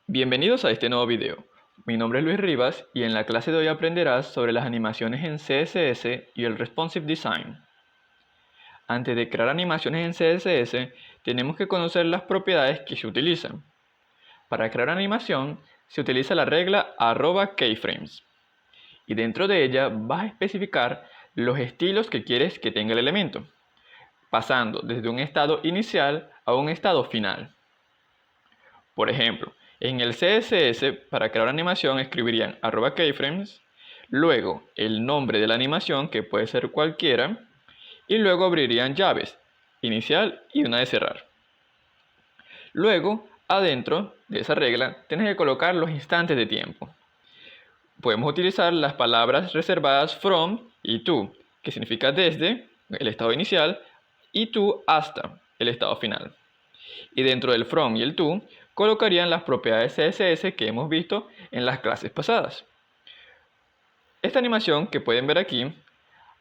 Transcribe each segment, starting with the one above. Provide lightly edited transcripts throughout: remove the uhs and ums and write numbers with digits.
Bienvenidos a este nuevo video. Mi nombre es Luis Rivas y en la clase de hoy aprenderás sobre las animaciones en CSS y el Responsive Design. Antes de crear animaciones en CSS, tenemos que conocer las propiedades que se utilizan. Para crear una animación, se utiliza la regla @keyframes. Y dentro de ella vas a especificar los estilos que quieres que tenga el elemento, pasando desde un estado inicial a un estado final. Por ejemplo, en el CSS, para crear una animación escribirían @keyframes, luego el nombre de la animación, que puede ser cualquiera, y luego abrirían llaves, inicial y una de cerrar. Luego, adentro de esa regla, tienes que colocar los instantes de tiempo. Podemos utilizar las palabras reservadas from y to, que significa desde el estado inicial, y to hasta el estado final. Y dentro del from y el to colocarían las propiedades CSS que hemos visto en las clases pasadas. Esta animación que pueden ver aquí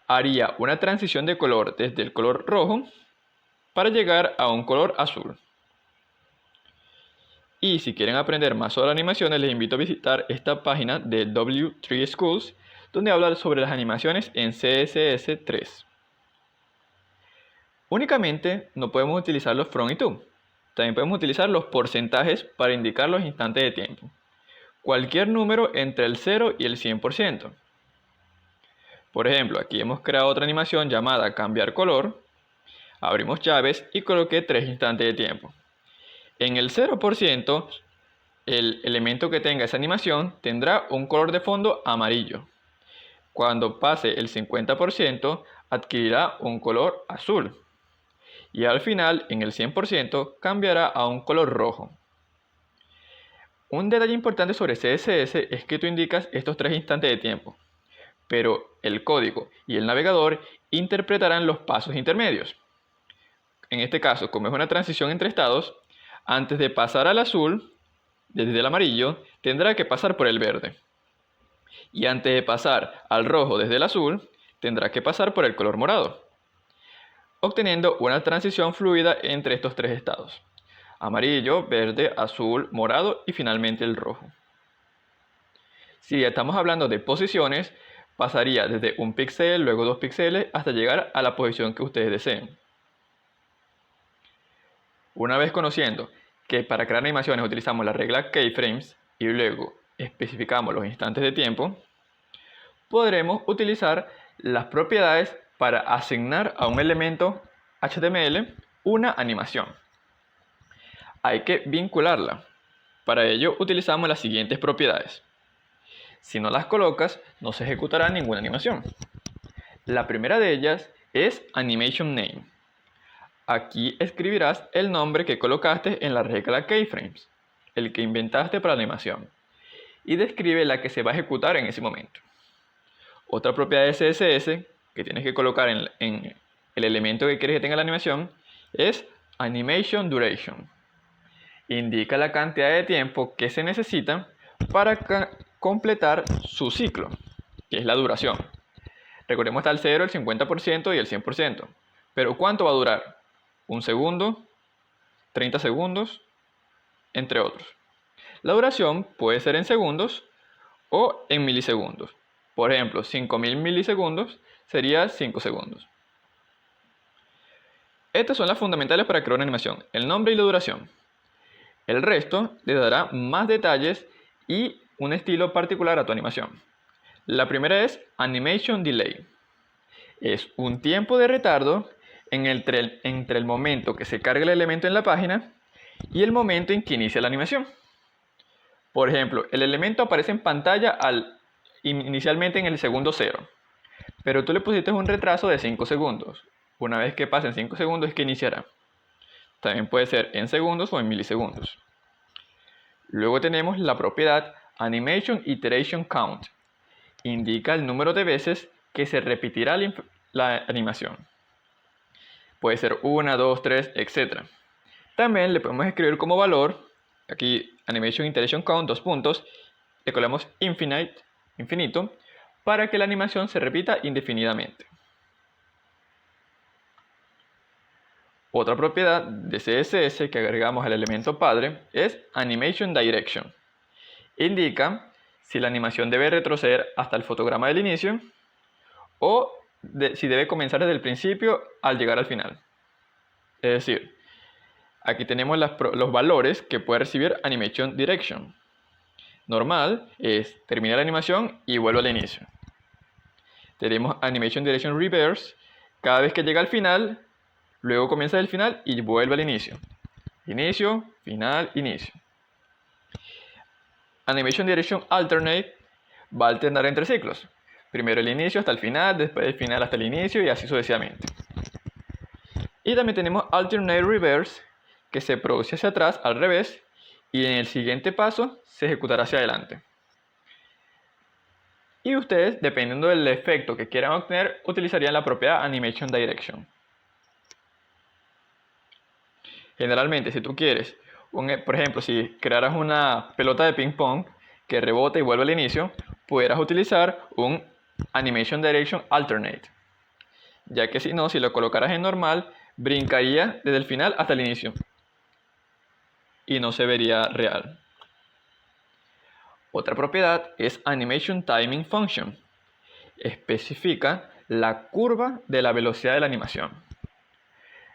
haría una transición de color desde el color rojo para llegar a un color azul. Y si quieren aprender más sobre animaciones, les invito a visitar esta página de W3 Schools, donde habla sobre las animaciones en CSS3. Únicamente no podemos utilizar los from y to. También podemos utilizar los porcentajes para indicar los instantes de tiempo. Cualquier número entre el 0 y el 100%. Por ejemplo, aquí hemos creado otra animación llamada cambiar color. Abrimos llaves y coloqué 3 instantes de tiempo. En el 0%, el elemento que tenga esa animación tendrá un color de fondo amarillo. Cuando pase el 50%, adquirirá un color azul. Y al final, en el 100%, cambiará a un color rojo. Un detalle importante sobre CSS es que tú indicas estos 3 instantes de tiempo, pero el código y el navegador interpretarán los pasos intermedios. En este caso, como es una transición entre estados, antes de pasar al azul, desde el amarillo, tendrá que pasar por el verde. Y antes de pasar al rojo desde el azul, tendrá que pasar por el color morado, obteniendo una transición fluida entre estos 3 estados: amarillo, verde, azul, morado y finalmente el rojo. Si estamos hablando de posiciones, pasaría desde un píxel, luego 2 píxeles, hasta llegar a la posición que ustedes deseen. Una vez conociendo que para crear animaciones utilizamos la regla keyframes y luego especificamos los instantes de tiempo, podremos utilizar las propiedades para asignar a un elemento HTML una animación. Hay que vincularla. Para ello utilizamos las siguientes propiedades. Si no las colocas, no se ejecutará ninguna animación. La primera de ellas es Animation Name. Aquí escribirás el nombre que colocaste en la regla keyframes, el que inventaste para la animación, y describe la que se va a ejecutar en ese momento. Otra propiedad de CSS que tienes que colocar en el elemento que quieres que tenga la animación es Animation Duration. Indica la cantidad de tiempo que se necesita para completar su ciclo, que es la duración. Recordemos está el 0, el 50% y el 100%. Pero ¿cuánto va a durar? ¿Un segundo? ¿30 segundos? Entre otros. La duración puede ser en segundos o en milisegundos. Por ejemplo, 5000 milisegundos sería 5 segundos. Estas son las fundamentales para crear una animación: el nombre y la duración. El resto le dará más detalles y un estilo particular a tu animación. La primera es Animation Delay. Es un tiempo de retardo entre el momento que se carga el elemento en la página y el momento en que inicia la animación. Por ejemplo, el elemento aparece en pantalla inicialmente en el segundo 0, pero tú le pusiste un retraso de 5 segundos. Una vez que pasen 5 segundos es que iniciará. También puede ser en segundos o en milisegundos. Luego tenemos la propiedad Animation Iteration Count. Indica el número de veces que se repetirá la animación. Puede ser 1, 2, 3, etc. También le podemos escribir como valor, aquí Animation Iteration Count, 2 puntos, le colocamos infinito, para que la animación se repita indefinidamente. Otra propiedad de CSS que agregamos al elemento padre es Animation Direction. Indica si la animación debe retroceder hasta el fotograma del inicio o si debe comenzar desde el principio al llegar al final. Es decir, aquí tenemos los valores que puede recibir Animation Direction. Normal es terminar la animación y vuelve al inicio. Tenemos Animation Direction Reverse. Cada vez que llega al final, luego comienza del final y vuelve al inicio. Inicio, final, inicio. Animation Direction Alternate va a alternar entre ciclos. Primero el inicio hasta el final, después el final hasta el inicio y así sucesivamente. Y también tenemos Alternate Reverse, que se produce hacia atrás al revés y en el siguiente paso se ejecutará hacia adelante. Y ustedes, dependiendo del efecto que quieran obtener, utilizarían la propiedad Animation Direction. Generalmente, si tú quieres, por ejemplo, si crearas una pelota de ping pong que rebota y vuelve al inicio, pudieras utilizar un Animation Direction Alternate, ya que si no, si lo colocaras en normal, brincaría desde el final hasta el inicio y no se vería real. Otra propiedad es Animation Timing Function. Especifica la curva de la velocidad de la animación.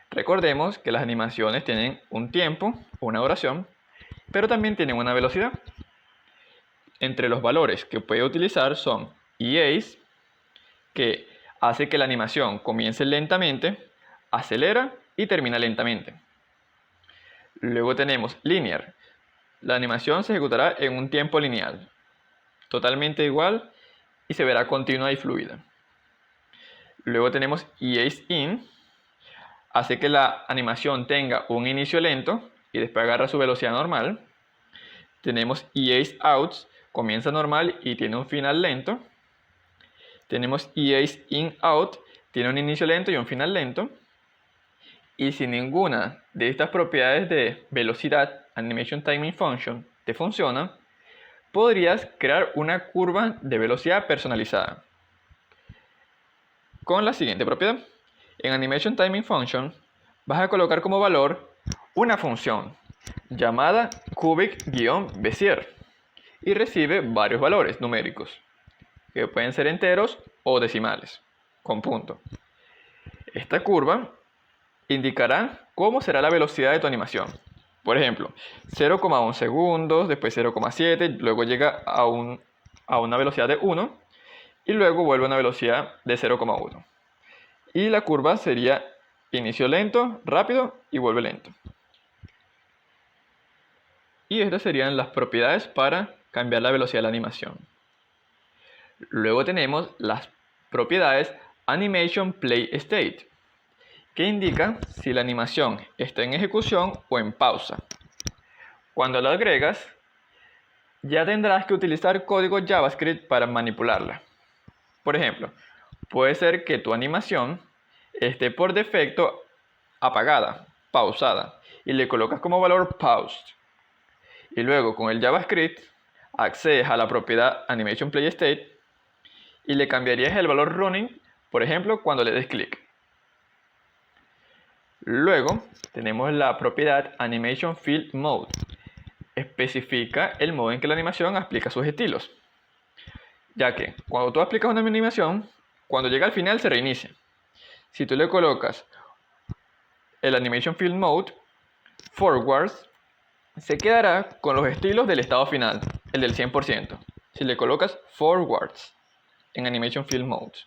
Recordemos que las animaciones tienen un tiempo o una duración, pero también tienen una velocidad. Entre los valores que puede utilizar son EAs, que hace que la animación comience lentamente, acelera y termina lentamente. Luego tenemos Linear. La animación se ejecutará en un tiempo lineal, totalmente igual y se verá continua y fluida. Luego tenemos Ease In. Hace que la animación tenga un inicio lento y después agarra su velocidad normal. Tenemos Ease Out. Comienza normal y tiene un final lento. Tenemos Ease In Out. Tiene un inicio lento y un final lento. Y si ninguna de estas propiedades de velocidad, Animation Timing Function, te funciona, podrías crear una curva de velocidad personalizada. Con la siguiente propiedad. En Animation Timing Function vas a colocar como valor una función llamada cubic-bezier y recibe varios valores numéricos que pueden ser enteros o decimales con punto. Esta curva indicará cómo será la velocidad de tu animación. Por ejemplo, 0,1 segundos, después 0,7, luego llega a una velocidad de 1 y luego vuelve a una velocidad de 0,1. Y la curva sería inicio lento, rápido y vuelve lento. Y estas serían las propiedades para cambiar la velocidad de la animación. Luego tenemos las propiedades Animation Play State, que indica si la animación está en ejecución o en pausa. Cuando la agregas, ya tendrás que utilizar código JavaScript para manipularla. Por ejemplo, puede ser que tu animación esté por defecto apagada, pausada, y le colocas como valor paused. Y luego con el JavaScript accedes a la propiedad Animation Play State y le cambiarías el valor running, por ejemplo, cuando le des clic. Luego tenemos la propiedad Animation Field Mode. Especifica el modo en que la animación aplica sus estilos. Ya que cuando tú aplicas una animación, cuando llega al final se reinicia. Si tú le colocas el Animation Field Mode Forwards, se quedará con los estilos del estado final, el del 100%. Si le colocas Forwards en Animation Field Mode.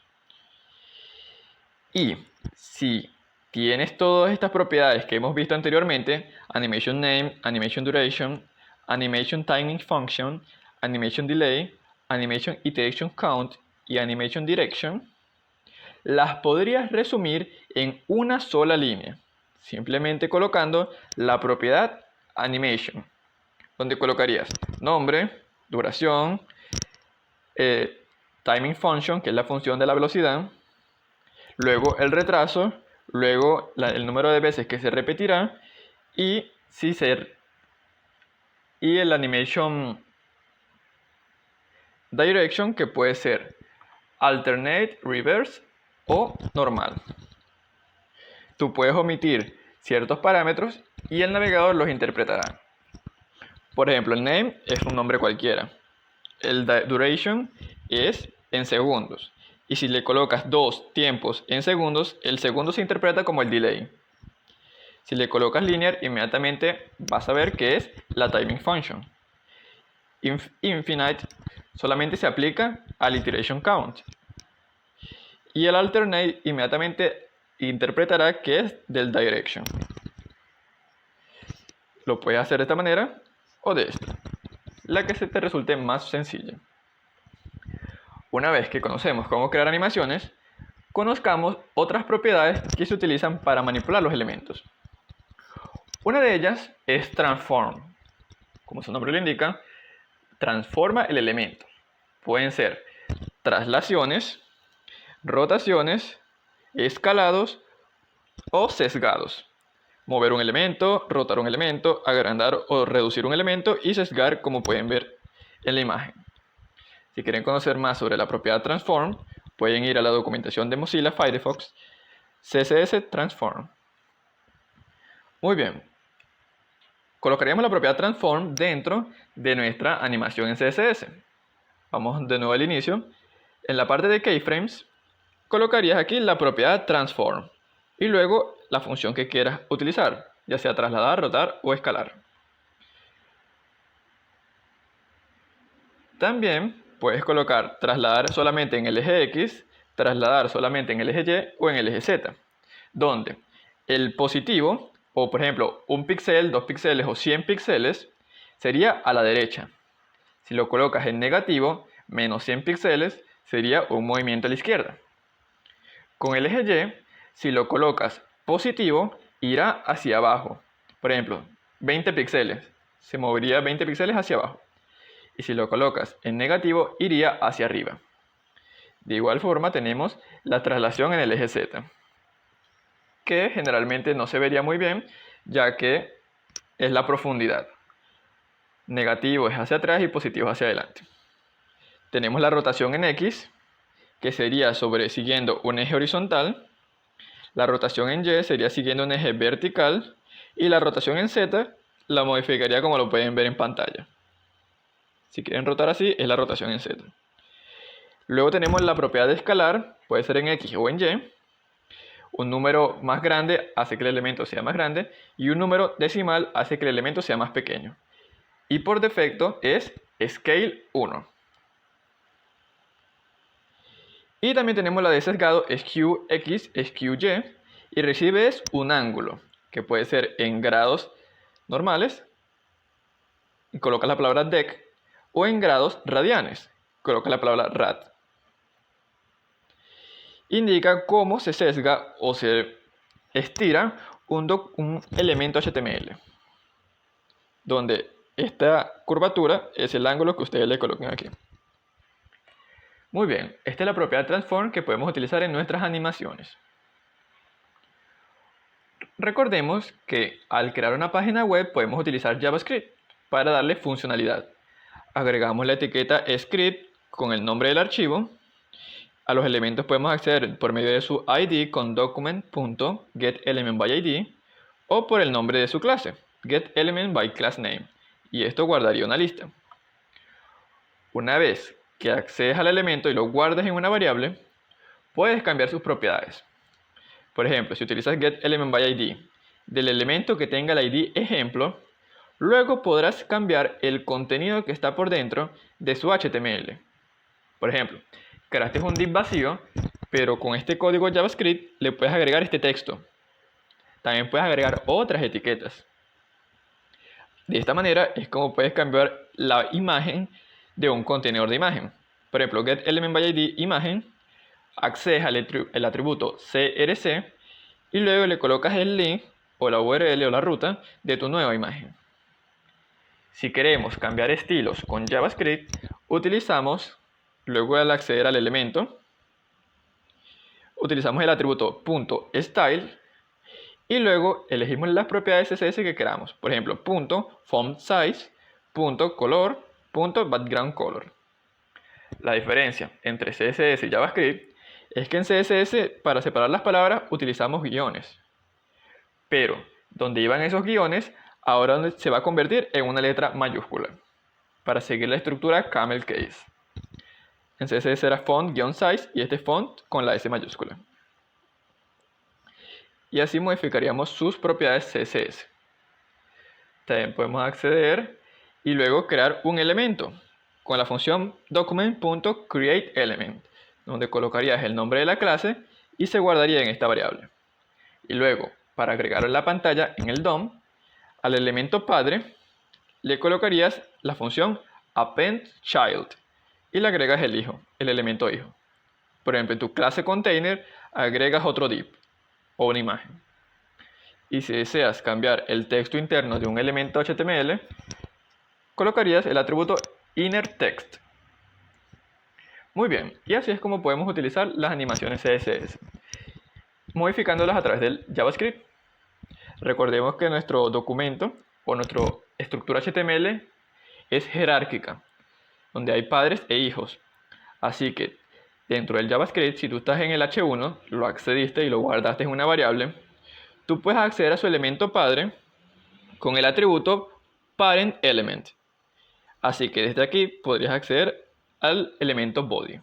Y si tienes todas estas propiedades que hemos visto anteriormente, Animation Name, Animation Duration, Animation Timing Function, Animation Delay, Animation Iteration Count y Animation Direction, las podrías resumir en una sola línea, simplemente colocando la propiedad Animation, donde colocarías nombre, duración, Timing Function, que es la función de la velocidad, luego el retraso, luego el número de veces que se repetirá y el Animation Direction, que puede ser Alternate, Reverse o normal. Tú puedes omitir ciertos parámetros y el navegador los interpretará. Por ejemplo, el name es un nombre cualquiera. El duration es en segundos. Y si le colocas dos tiempos en segundos, el segundo se interpreta como el delay. Si le colocas linear, inmediatamente vas a ver que es la timing function. Infinite solamente se aplica al iteration count. Y el alternate inmediatamente interpretará que es del direction. Lo puedes hacer de esta manera o de esta, la que se te resulte más sencilla. Una vez que conocemos cómo crear animaciones, conozcamos otras propiedades que se utilizan para manipular los elementos. Una de ellas es transform. Como su nombre lo indica, transforma el elemento. Pueden ser traslaciones, rotaciones, escalados o sesgados. Mover un elemento, rotar un elemento, agrandar o reducir un elemento y sesgar, como pueden ver en la imagen. Si quieren conocer más sobre la propiedad transform, pueden ir a la documentación de Mozilla Firefox CSS Transform. Muy bien. Colocaríamos la propiedad transform dentro de nuestra animación en CSS. Vamos de nuevo al inicio. En la parte de keyframes, colocarías aquí la propiedad transform y luego la función que quieras utilizar, ya sea trasladar, rotar o escalar. También puedes colocar trasladar solamente en el eje X, trasladar solamente en el eje Y o en el eje Z, donde el positivo, o por ejemplo un píxel, 2 píxeles o 100 píxeles, sería a la derecha. Si lo colocas en negativo, menos 100 píxeles, sería un movimiento a la izquierda. Con el eje Y, si lo colocas positivo, irá hacia abajo. Por ejemplo, 20 píxeles, se movería 20 píxeles hacia abajo. Y si lo colocas en negativo, iría hacia arriba. De igual forma tenemos la traslación en el eje Z, que generalmente no se vería muy bien, ya que es la profundidad. Negativo es hacia atrás y positivo es hacia adelante. Tenemos la rotación en X, que sería siguiendo un eje horizontal. La rotación en Y sería siguiendo un eje vertical. Y la rotación en Z la modificaría como lo pueden ver en pantalla. Si quieren rotar así, es la rotación en Z. Luego tenemos la propiedad de escalar, puede ser en X o en Y. Un número más grande hace que el elemento sea más grande y un número decimal hace que el elemento sea más pequeño. Y por defecto es scale 1. Y también tenemos la de sesgado, skew X, skew Y, y recibes un ángulo, que puede ser en grados normales, y colocas la palabra dec, o en grados radianes, colocas la palabra rad. Indica cómo se sesga o se estira un elemento HTML, donde esta curvatura es el ángulo que ustedes le coloquen aquí. Muy bien, esta es la propiedad transform que podemos utilizar en nuestras animaciones. Recordemos que al crear una página web podemos utilizar JavaScript para darle funcionalidad. Agregamos la etiqueta script con el nombre del archivo. A los elementos podemos acceder por medio de su ID con document.getElementById o por el nombre de su clase, getElementByClassName, y esto guardaría una lista. Una vez que accedes al elemento y lo guardas en una variable, puedes cambiar sus propiedades. Por ejemplo, si utilizas getElementById del elemento que tenga el ID ejemplo, luego podrás cambiar el contenido que está por dentro de su HTML. Por ejemplo, creaste un div vacío, pero con este código JavaScript le puedes agregar este texto. También puedes agregar otras etiquetas. De esta manera es como puedes cambiar la imagen de un contenedor de imagen. Por ejemplo, getElementById imagen, accedes al atributo CRC y luego le colocas el link o la URL o la ruta de tu nueva imagen. Si queremos cambiar estilos con JavaScript, utilizamos, luego al acceder al elemento, utilizamos el atributo .style y luego elegimos las propiedades CSS que queramos. Por ejemplo, .fontSize, .color, .backgroundColor. La diferencia entre CSS y JavaScript es que en CSS para separar las palabras utilizamos guiones. pero donde iban esos guiones, ahora se va a convertir en una letra mayúscula, para seguir la estructura camel case. En CSS era font-size y este font con la S mayúscula. Y así modificaríamos sus propiedades CSS. También podemos acceder y luego crear un elemento con la función document.createElement, donde colocarías el nombre de la clase y se guardaría en esta variable. Y luego, para agregarlo en la pantalla en el DOM, al elemento padre le colocarías la función appendChild y le agregas el hijo, el elemento hijo. Por ejemplo, en tu clase container agregas otro div o una imagen. Y si deseas cambiar el texto interno de un elemento HTML, colocarías el atributo innerText. Muy bien, y así es como podemos utilizar las animaciones CSS, modificándolas a través del JavaScript. Recordemos que nuestro documento o nuestra estructura HTML es jerárquica, donde hay padres e hijos. Así que dentro del JavaScript, si tú estás en el H1, lo accediste y lo guardaste en una variable, tú puedes acceder a su elemento padre con el atributo parentElement. Así que desde aquí podrías acceder al elemento body.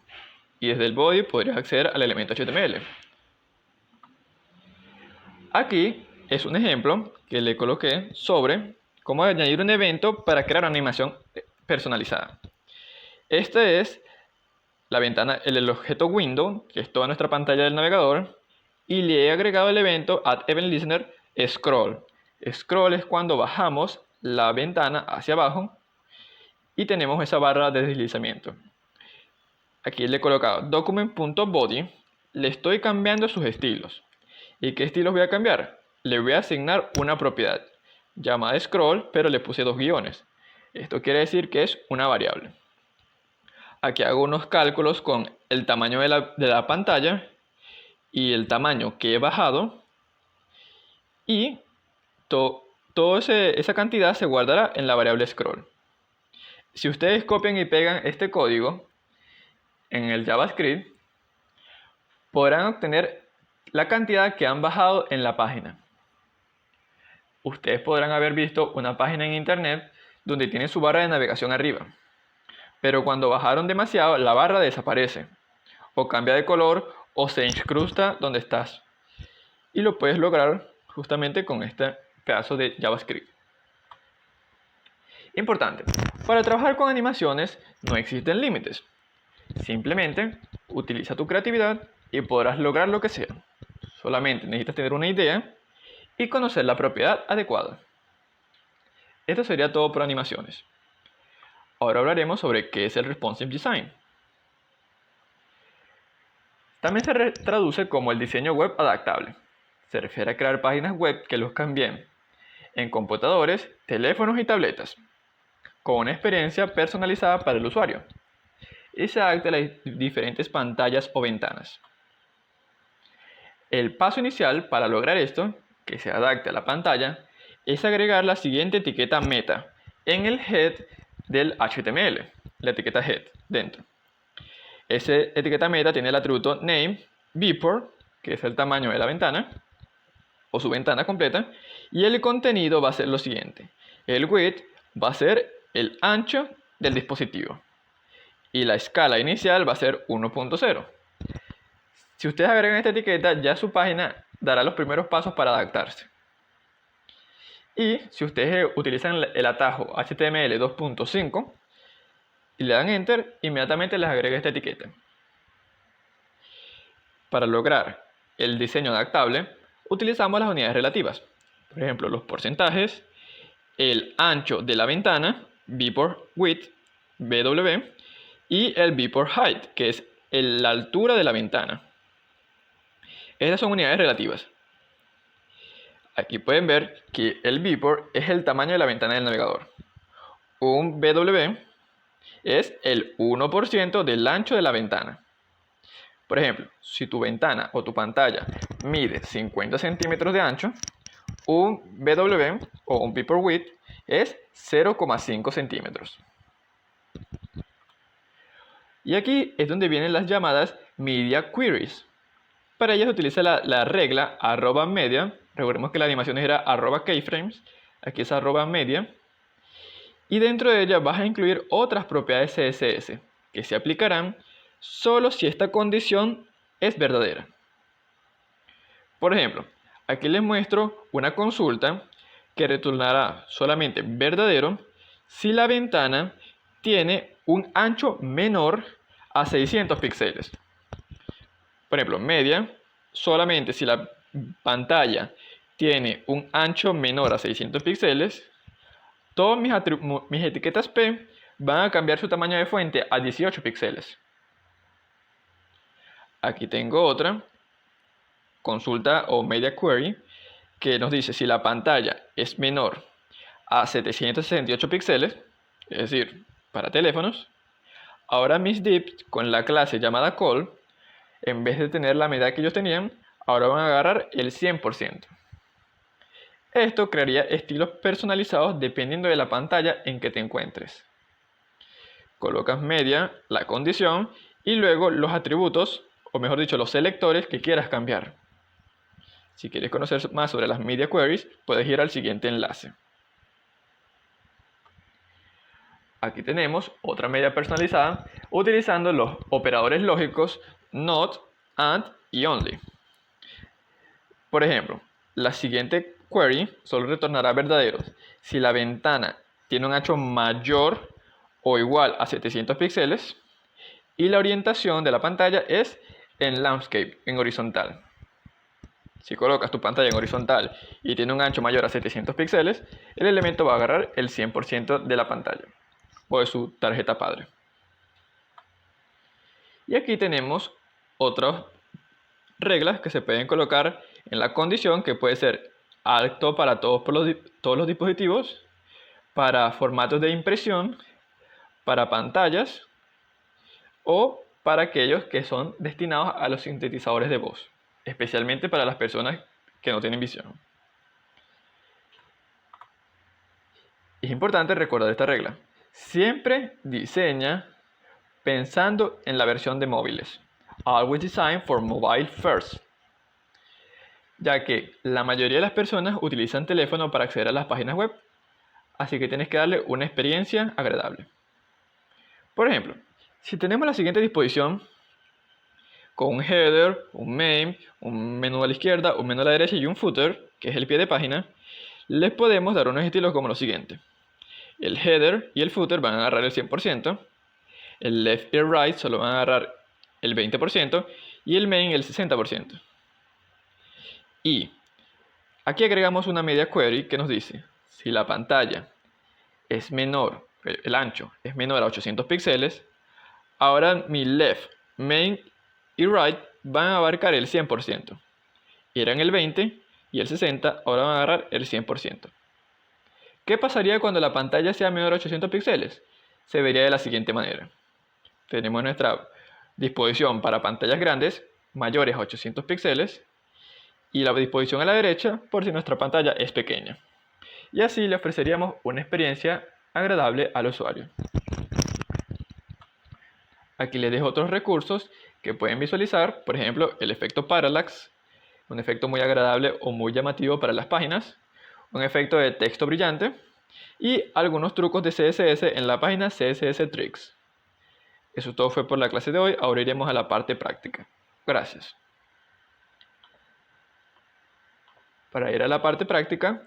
Y desde el body podrías acceder al elemento HTML. Aquí es un ejemplo que le coloqué sobre cómo añadir un evento para crear una animación personalizada. Este es la ventana, el objeto window, que es toda nuestra pantalla del navegador, y le he agregado el evento addEventListener scroll. Scroll es cuando bajamos la ventana hacia abajo y tenemos esa barra de deslizamiento. Aquí le he colocado document.body, le estoy cambiando sus estilos. ¿Y qué estilos voy a cambiar? Le voy a asignar una propiedad llamada scroll, pero le puse 2 guiones. Esto quiere decir que es una variable. Aquí hago unos cálculos con el tamaño de la pantalla y el tamaño que he bajado, y toda esa cantidad se guardará en la variable scroll. Si ustedes copian y pegan este código en el JavaScript, podrán obtener la cantidad que han bajado en la página. Ustedes podrán haber visto una página en internet donde tiene su barra de navegación arriba, pero cuando bajaron demasiado la barra desaparece, o cambia de color, o se incrusta donde estás. Y lo puedes lograr justamente con este pedazo de JavaScript. Importante, para trabajar con animaciones no existen límites. Simplemente utiliza tu creatividad y podrás lograr lo que sea. Solamente necesitas tener una idea y conocer la propiedad adecuada. Esto sería todo por animaciones. Ahora hablaremos sobre qué es el Responsive Design. También se traduce como el diseño web adaptable. Se refiere a crear páginas web que luzcan bien en computadores, teléfonos y tabletas, con una experiencia personalizada para el usuario, y se adapta a las diferentes pantallas o ventanas. El paso inicial para lograr esto, que se adapte a la pantalla, es agregar la siguiente etiqueta meta en el head del HTML, la etiqueta head dentro. Esa etiqueta meta tiene el atributo name, viewport, que es el tamaño de la ventana, o su ventana completa, y el contenido va a ser lo siguiente. El width va a ser el ancho del dispositivo, y la escala inicial va a ser 1.0. Si ustedes agregan esta etiqueta, ya su página dará los primeros pasos para adaptarse. Y si ustedes utilizan el atajo HTML 2.5 y le dan Enter, inmediatamente les agrega esta etiqueta. Para lograr el diseño adaptable, utilizamos las unidades relativas. Por ejemplo, los porcentajes, el ancho de la ventana, viewport width, BW, y el viewport height, que es la altura de la ventana. Estas son unidades relativas. Aquí pueden ver que el viewport es el tamaño de la ventana del navegador. Un BW es el 1% del ancho de la ventana. Por ejemplo, si tu ventana o tu pantalla mide 50 centímetros de ancho, un BW o un viewport width es 0,5 centímetros. Y aquí es donde vienen las llamadas media queries. Para ellas utiliza la regla @media Recordemos que la animación era @keyframes, aquí es @media, y dentro de ella vas a incluir otras propiedades CSS que se aplicarán solo si esta condición es verdadera. Por ejemplo, aquí les muestro una consulta que retornará solamente verdadero si la ventana tiene un ancho menor a 600 píxeles. Por ejemplo, media, solamente si la pantalla tiene un ancho menor a 600 píxeles, todas mis etiquetas P van a cambiar su tamaño de fuente a 18 píxeles. Aquí tengo otra consulta o media query que nos dice si la pantalla es menor a 768 píxeles, es decir, para teléfonos, ahora mis divs con la clase llamada call, en vez de tener la medida que ellos tenían, ahora van a agarrar el 100%. Esto crearía estilos personalizados dependiendo de la pantalla en que te encuentres. Colocas media, la condición y luego los atributos, o mejor dicho, los selectores que quieras cambiar. Si quieres conocer más sobre las media queries, puedes ir al siguiente enlace. Aquí tenemos otra media personalizada utilizando los operadores lógicos not, and y only. Por ejemplo, la siguiente query solo retornará verdaderos si la ventana tiene un ancho mayor o igual a 700 píxeles y la orientación de la pantalla es en landscape, en horizontal. Si colocas tu pantalla en horizontal y tiene un ancho mayor a 700 píxeles, el elemento va a agarrar el 100% de la pantalla o de su tarjeta padre. Y aquí tenemos otras reglas que se pueden colocar en la condición, que puede ser alto para todos los dispositivos, para formatos de impresión, para pantallas o para aquellos que son destinados a los sintetizadores de voz, especialmente para las personas que no tienen visión. Es importante recordar esta regla. Siempre diseña pensando en la versión de móviles. Always design for mobile first. Ya que la mayoría de las personas utilizan teléfono para acceder a las páginas web, así que tienes que darle una experiencia agradable. Por ejemplo, si tenemos la siguiente disposición con un header, un main, un menú a la izquierda, un menú a la derecha y un footer, que es el pie de página, les podemos dar unos estilos como lo siguiente. El header y el footer van a agarrar el 100%, el left y el right solo van a agarrar el 20% y el main el 60%. Y aquí agregamos una media query que nos dice si la pantalla es menor, el ancho es menor a 800 píxeles, ahora mi left, main y right van a abarcar el 100%. Eran el 20 y el 60, ahora van a agarrar el 100%. ¿Qué pasaría cuando la pantalla sea menor a 800 píxeles? Se vería de la siguiente manera. Tenemos nuestra disposición para pantallas grandes, mayores a 800 píxeles, y la disposición a la derecha por si nuestra pantalla es pequeña. Y así le ofreceríamos una experiencia agradable al usuario. Aquí les dejo otros recursos que pueden visualizar, por ejemplo, el efecto Parallax, un efecto muy agradable o muy llamativo para las páginas, un efecto de texto brillante y algunos trucos de CSS en la página CSS Tricks. Eso todo fue por la clase de hoy, ahora iremos a la parte práctica. Gracias. Para ir a la parte práctica,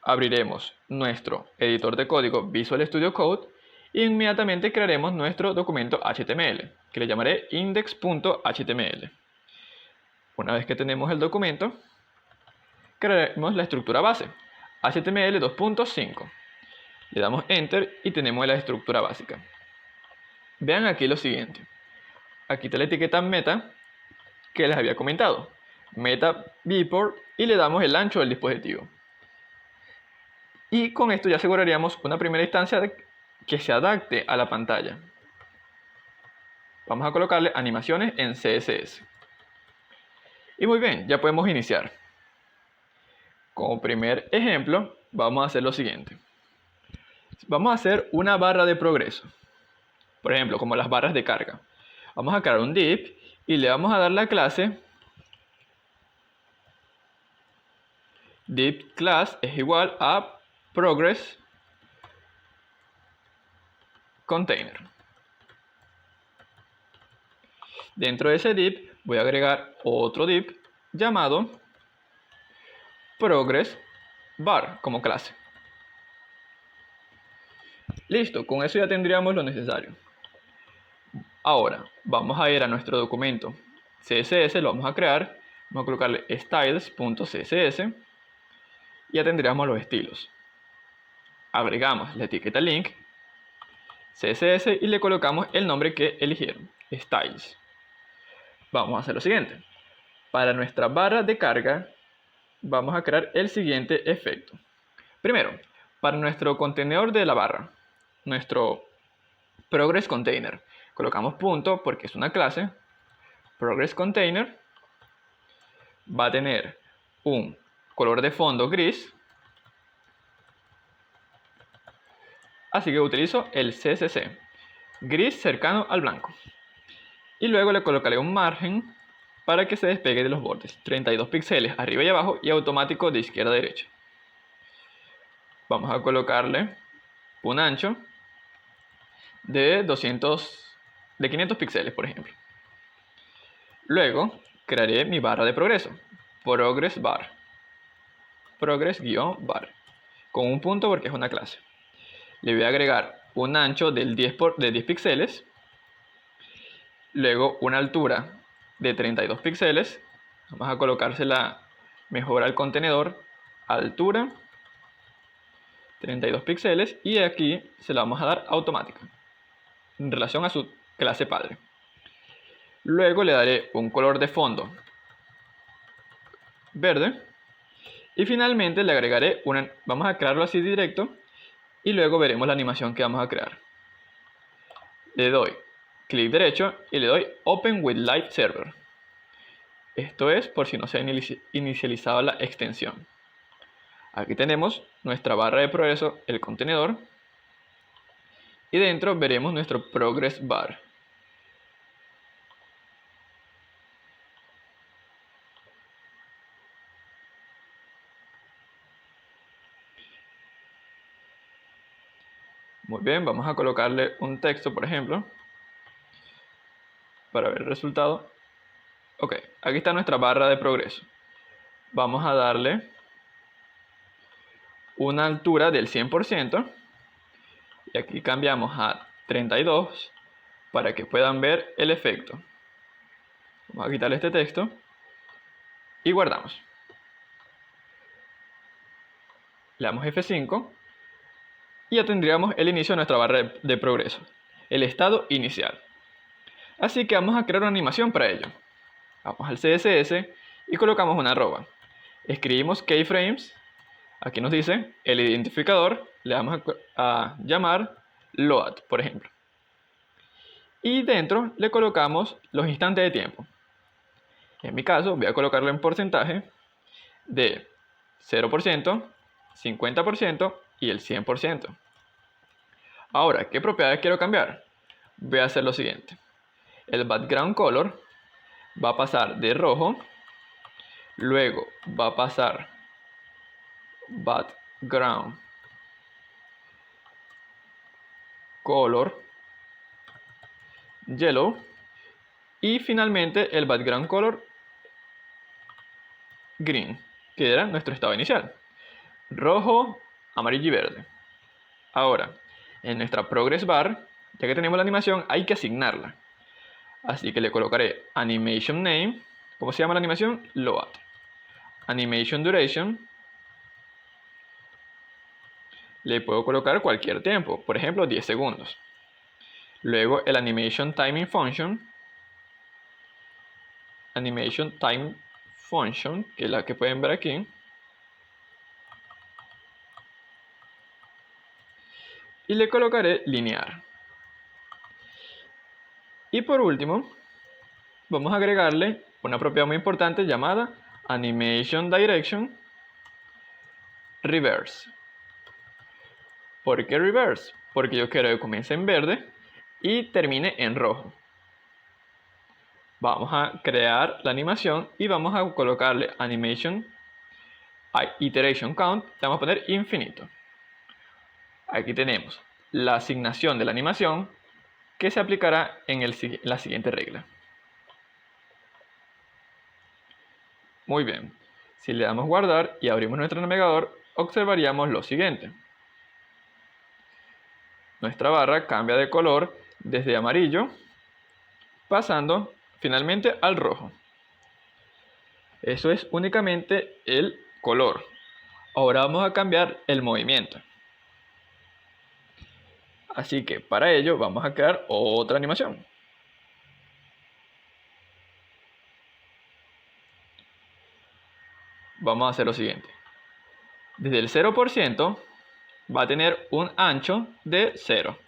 abriremos nuestro editor de código Visual Studio Code e inmediatamente crearemos nuestro documento HTML, que le llamaré index.html. Una vez que tenemos el documento, crearemos la estructura base, HTML 2.5. Le damos Enter y tenemos la estructura básica. Vean aquí lo siguiente. Aquí está la etiqueta meta que les había comentado. Meta viewport y le damos el ancho del dispositivo. Y con esto ya aseguraríamos una primera instancia que se adapte a la pantalla. Vamos a colocarle animaciones en CSS. Y muy bien, ya podemos iniciar. Como primer ejemplo, vamos a hacer lo siguiente. Vamos a hacer una barra de progreso. Por ejemplo, como las barras de carga. Vamos a crear un div y le vamos a dar la clase div class es igual a progress container. Dentro de ese div voy a agregar otro div llamado progress bar como clase. Listo, con eso ya tendríamos lo necesario. Ahora vamos a ir a nuestro documento CSS, lo vamos a crear, vamos a colocarle styles.css y ya tendríamos los estilos. Agregamos la etiqueta link CSS y le colocamos el nombre que eligieron, styles. Vamos a hacer lo siguiente. Para nuestra barra de carga vamos a crear el siguiente efecto. Primero, para nuestro contenedor de la barra, nuestro progress container, colocamos punto porque es una clase. Progress container va a tener un color de fondo gris, así que utilizo el CSC, gris cercano al blanco. Y luego le colocaré un margen para que se despegue de los bordes, 32 píxeles arriba y abajo y automático de izquierda a derecha. Vamos a colocarle un ancho de 500 píxeles, por ejemplo. Luego crearé mi barra de progreso, progress bar, progress-bar, con un punto porque es una clase. Le voy a agregar un ancho de 10 píxeles, luego una altura de 32 píxeles. Vamos a colocársela mejor al contenedor, altura 32 píxeles, y aquí se la vamos a dar automática en relación a su clase padre. Luego le daré un color de fondo verde y finalmente le agregaré vamos a crearlo así directo y luego veremos la animación que vamos a crear. Le doy clic derecho y le doy Open with Live Server. Esto es por si no se ha inicializado la extensión. Aquí tenemos nuestra barra de progreso, el contenedor, y dentro veremos nuestro progress bar. Muy bien, vamos a colocarle un texto, por ejemplo, para ver el resultado. Ok, aquí está nuestra barra de progreso. Vamos a darle una altura del 100% y aquí cambiamos a 32 para que puedan ver el efecto. Vamos a quitarle este texto y guardamos. Le damos F5 y ya tendríamos el inicio de nuestra barra de progreso, el estado inicial. Así que vamos a crear una animación para ello. Vamos al CSS y colocamos una arroba. Escribimos keyframes. Aquí nos dice el identificador. Le vamos a llamar load, por ejemplo. Y dentro le colocamos los instantes de tiempo. En mi caso voy a colocarlo en porcentaje de 0%, 50% y el 100%. Ahora, ¿qué propiedades quiero cambiar? Voy a hacer lo siguiente. El background color va a pasar de rojo, luego va a pasar background color yellow y finalmente el background color green, que era nuestro estado inicial, rojo, amarillo y verde. Ahora, en nuestra progress bar, ya que tenemos la animación, hay que asignarla. Así que le colocaré animation name. ¿Cómo se llama la animación? Load. Animation duration. Le puedo colocar cualquier tiempo, por ejemplo 10 segundos. Luego el animation timing function. Animation time function, que es la que pueden ver aquí. Y le colocaré linear. Y por último, vamos a agregarle una propiedad muy importante llamada animation direction reverse. ¿Por qué reverse? Porque yo quiero que comience en verde y termine en rojo. Vamos a crear la animación y vamos a colocarle animation iteration count, le vamos a poner infinito. Aquí tenemos la asignación de la animación que se aplicará en la siguiente regla. Muy bien, si le damos guardar y abrimos nuestro navegador, observaríamos lo siguiente. Nuestra barra cambia de color desde amarillo, pasando finalmente al rojo. Eso es únicamente el color. Ahora vamos a cambiar el movimiento. Así que para ello vamos a crear otra animación. Vamos a hacer lo siguiente. Desde el 0% va a tener un ancho de 0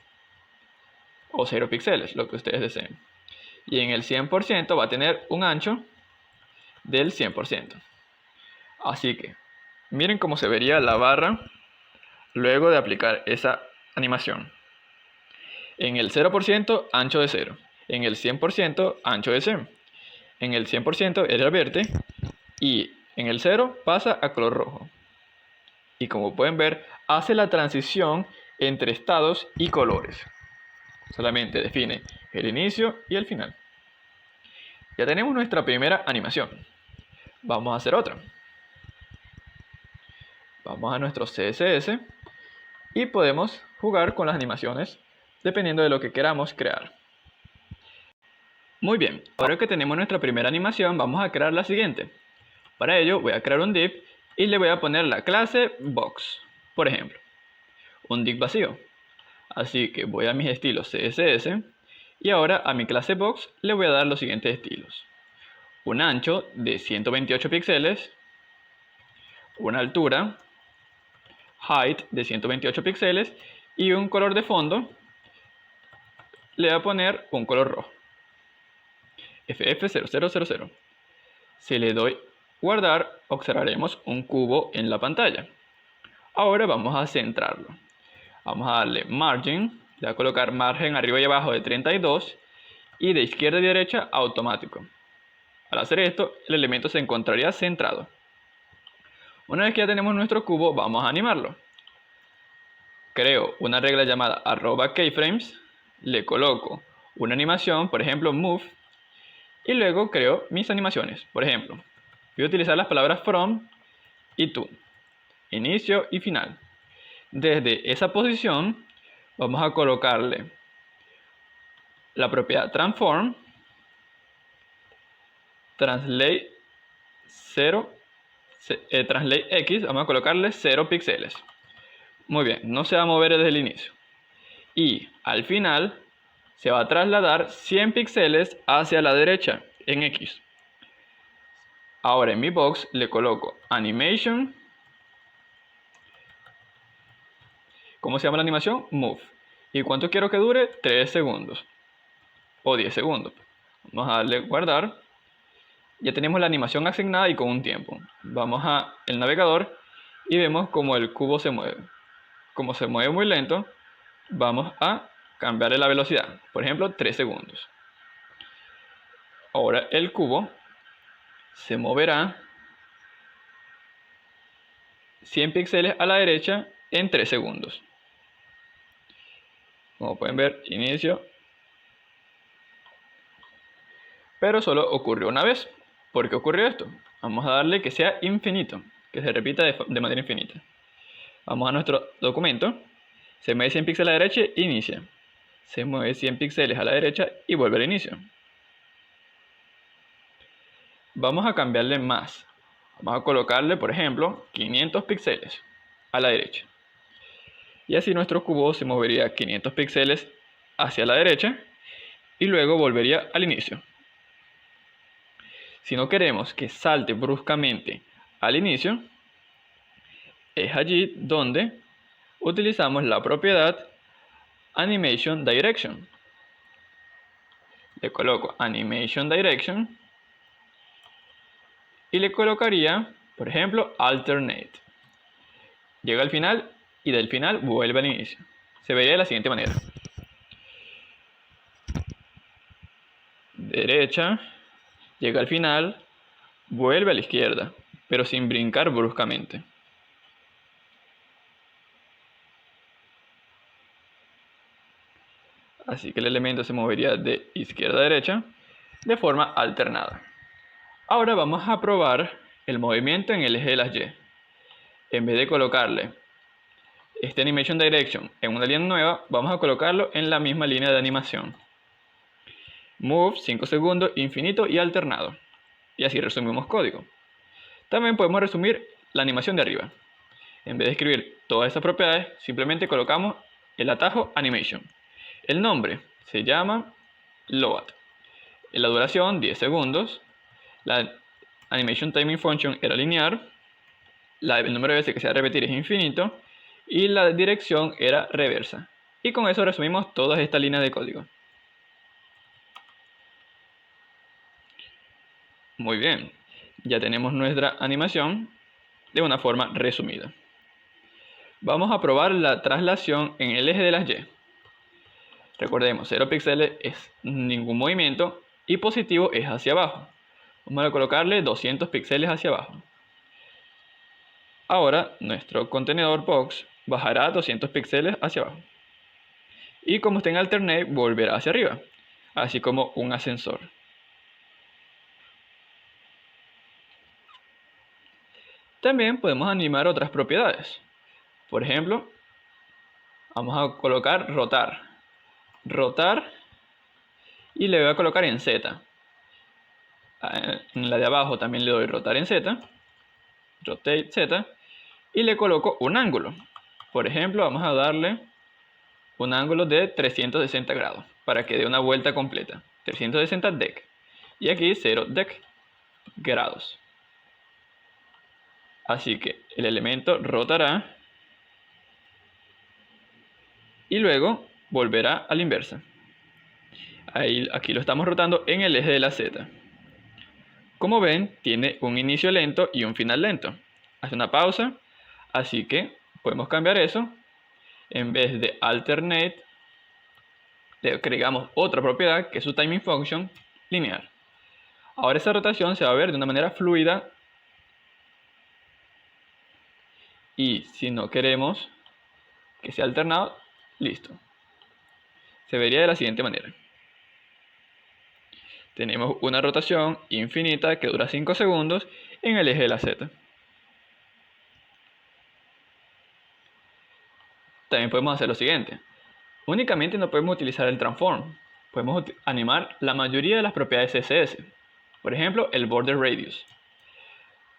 o 0 píxeles, lo que ustedes deseen. Y en el 100% va a tener un ancho del 100%. Así que miren cómo se vería la barra luego de aplicar esa animación. En el 0% ancho de 0, en el 100% ancho de 100, en el 100% era verde y en el 0 pasa a color rojo. Y como pueden ver, hace la transición entre estados y colores. Solamente define el inicio y el final. Ya tenemos nuestra primera animación. Vamos a hacer otra. Vamos a nuestro CSS y podemos jugar con las animaciones dependiendo de lo que queramos crear. Muy bien, ahora que tenemos nuestra primera animación, vamos a crear la siguiente. Para ello voy a crear un div y le voy a poner la clase box, por ejemplo, un div vacío. Así que voy a mis estilos CSS y ahora a mi clase box le voy a dar los siguientes estilos. Un ancho de 128 píxeles, una altura, height de 128 píxeles y un color de fondo. Le voy a poner un color rojo, FF0000. Si le doy guardar, observaremos un cubo en la pantalla. Ahora vamos a centrarlo. Vamos a darle margin, le voy a colocar margen arriba y abajo de 32 y de izquierda y derecha automático. Al hacer esto, el elemento se encontraría centrado. Una vez que ya tenemos nuestro cubo, vamos a animarlo. Creo una regla llamada @keyframes, le coloco una animación, por ejemplo move, y luego creo mis animaciones. Por ejemplo, voy a utilizar las palabras from y to, inicio y final. Desde esa posición vamos a colocarle la propiedad transform, translate x, vamos a colocarle 0 píxeles. Muy bien, no se va a mover desde el inicio. Y al final se va a trasladar 100 píxeles hacia la derecha en X. Ahora en mi box le coloco animation. ¿Cómo se llama la animación? Move. ¿Y cuánto quiero que dure? 3 segundos. O 10 segundos. Vamos a darle guardar. Ya tenemos la animación asignada y con un tiempo. Vamos al navegador y vemos cómo el cubo se mueve. Como se mueve muy lento, vamos a cambiarle la velocidad. Por ejemplo, 3 segundos. Ahora el cubo se moverá 100 píxeles a la derecha en 3 segundos. Como pueden ver, inicio. Pero solo ocurrió una vez. ¿Por qué ocurrió esto? Vamos a darle que sea infinito, que se repita de manera infinita. Vamos a nuestro documento. Se mueve 100 píxeles a la derecha e inicia. Se mueve 100 píxeles a la derecha y vuelve al inicio. Vamos a cambiarle más. Vamos a colocarle, por ejemplo, 500 píxeles a la derecha. Y así nuestro cubo se movería 500 píxeles hacia la derecha y luego volvería al inicio. Si no queremos que salte bruscamente al inicio, es allí donde utilizamos la propiedad Animation Direction. Le coloco Animation Direction y le colocaría, por ejemplo, Alternate. Llega al final y del final vuelve al inicio. Se vería de la siguiente manera. Derecha, llega al final, vuelve a la izquierda, pero sin brincar bruscamente. Así que el elemento se movería de izquierda a derecha de forma alternada. Ahora vamos a probar el movimiento en el eje de las Y. En vez de colocarle este Animation Direction en una línea nueva, vamos a colocarlo en la misma línea de animación. Move 5 segundos, infinito y alternado. Y así resumimos código. También podemos resumir la animación de arriba. En vez de escribir todas estas propiedades, simplemente colocamos el atajo Animation. El nombre se llama Load. La duración 10 segundos. La Animation Timing Function era lineal. El número de veces que se va a repetir es infinito. Y la dirección era reversa. Y con eso resumimos todas estas líneas de código. Muy bien, ya tenemos nuestra animación de una forma resumida. Vamos a probar la traslación en el eje de las Y. Recordemos, 0 píxeles es ningún movimiento y positivo es hacia abajo. Vamos a colocarle 200 píxeles hacia abajo. Ahora nuestro contenedor box bajará 200 píxeles hacia abajo. Y como está en alternate, volverá hacia arriba, así como un ascensor. También podemos animar otras propiedades. Por ejemplo, vamos a colocar rotar. Rotar y le voy a colocar en Z. En la de abajo también le doy rotar en Z. Rotate Z. Y le coloco un ángulo. Por ejemplo, vamos a darle un ángulo de 360 grados para que dé una vuelta completa. 360 dec. Y aquí 0 dec grados. Así que el elemento rotará y luego volverá a la inversa. Aquí lo estamos rotando en el eje de la Z. Como ven, tiene un inicio lento y un final lento. Hace una pausa, así que podemos cambiar eso. En vez de alternate, le agregamos otra propiedad que es su timing function lineal. Ahora esa rotación se va a ver de una manera fluida. Y si no queremos que sea alternado, listo. Se vería de la siguiente manera. Tenemos una rotación infinita que dura 5 segundos en el eje de la Z. También podemos hacer lo siguiente. Únicamente no podemos utilizar el transform. Podemos animar la mayoría de las propiedades CSS. Por ejemplo, el border radius.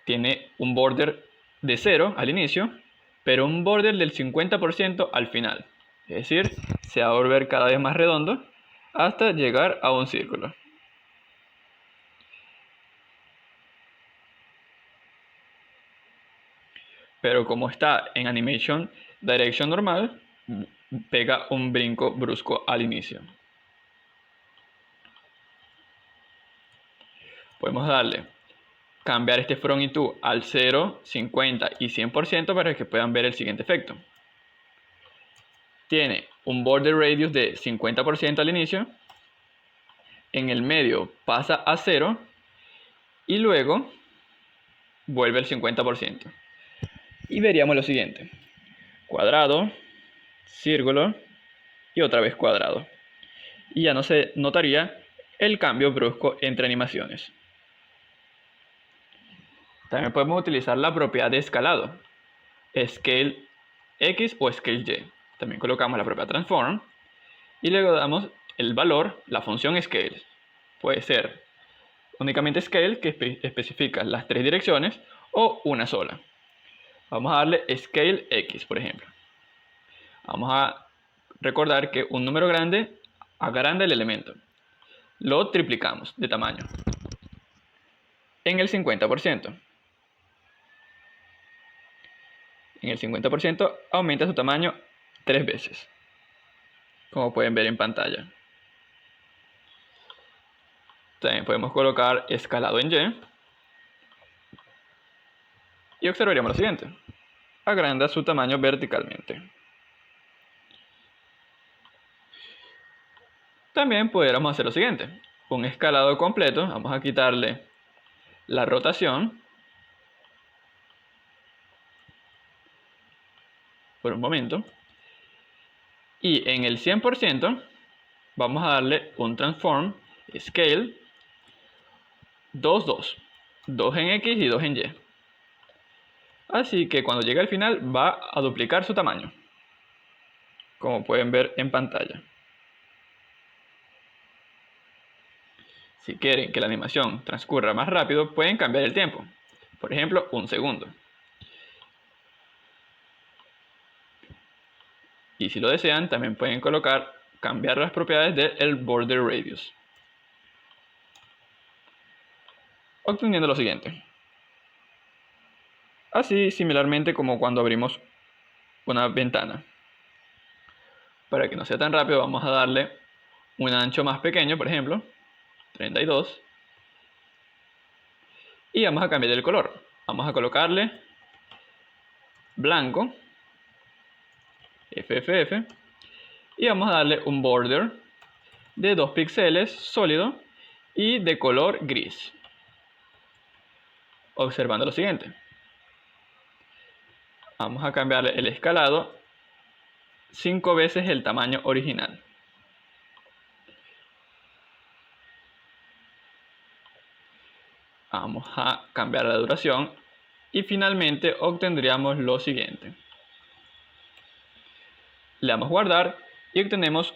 Tiene un border de 0 al inicio, pero un border del 50% al final. Es decir, se va a volver cada vez más redondo hasta llegar a un círculo. Pero como está en Animation Direction normal, pega un brinco brusco al inicio. Podemos darle cambiar este from y to al 0, 50 y 100% para que puedan ver el siguiente efecto. Tiene un border radius de 50% al inicio, en el medio pasa a 0 y luego vuelve al 50%. Y veríamos lo siguiente: cuadrado, círculo y otra vez cuadrado. Y ya no se notaría el cambio brusco entre animaciones. También podemos utilizar la propiedad de escalado, Scale X o Scale Y. También colocamos la propiedad Transform y luego damos el valor, la función Scale. Puede ser únicamente Scale, que especifica las 3 direcciones, o una sola. Vamos a darle Scale X, por ejemplo. Vamos a recordar que un número grande agranda el elemento. Lo triplicamos de tamaño en el 50%. En el 50% aumenta su tamaño 3 veces, como pueden ver en pantalla. También podemos colocar escalado en Y. Y observaríamos lo siguiente: agranda su tamaño verticalmente. También pudiéramos hacer lo siguiente: un escalado completo. Vamos a quitarle la rotación por un momento. Y en el 100% vamos a darle un transform scale 2, 2. 2 en X y 2 en Y. Así que cuando llegue al final va a duplicar su tamaño, como pueden ver en pantalla. Si quieren que la animación transcurra más rápido, pueden cambiar el tiempo. Por ejemplo, 1 segundo. Y si lo desean, también pueden cambiar las propiedades del border radius, obteniendo lo siguiente. Así, similarmente como cuando abrimos una ventana. Para que no sea tan rápido, vamos a darle un ancho más pequeño, por ejemplo, 32. Y vamos a cambiar el color. Vamos a colocarle blanco, FFF, y vamos a darle un border de 2 píxeles sólido y de color gris, observando lo siguiente. Vamos a cambiarle el escalado 5 veces el tamaño original. Vamos a cambiar la duración y finalmente obtendríamos lo siguiente. Le damos guardar y obtenemos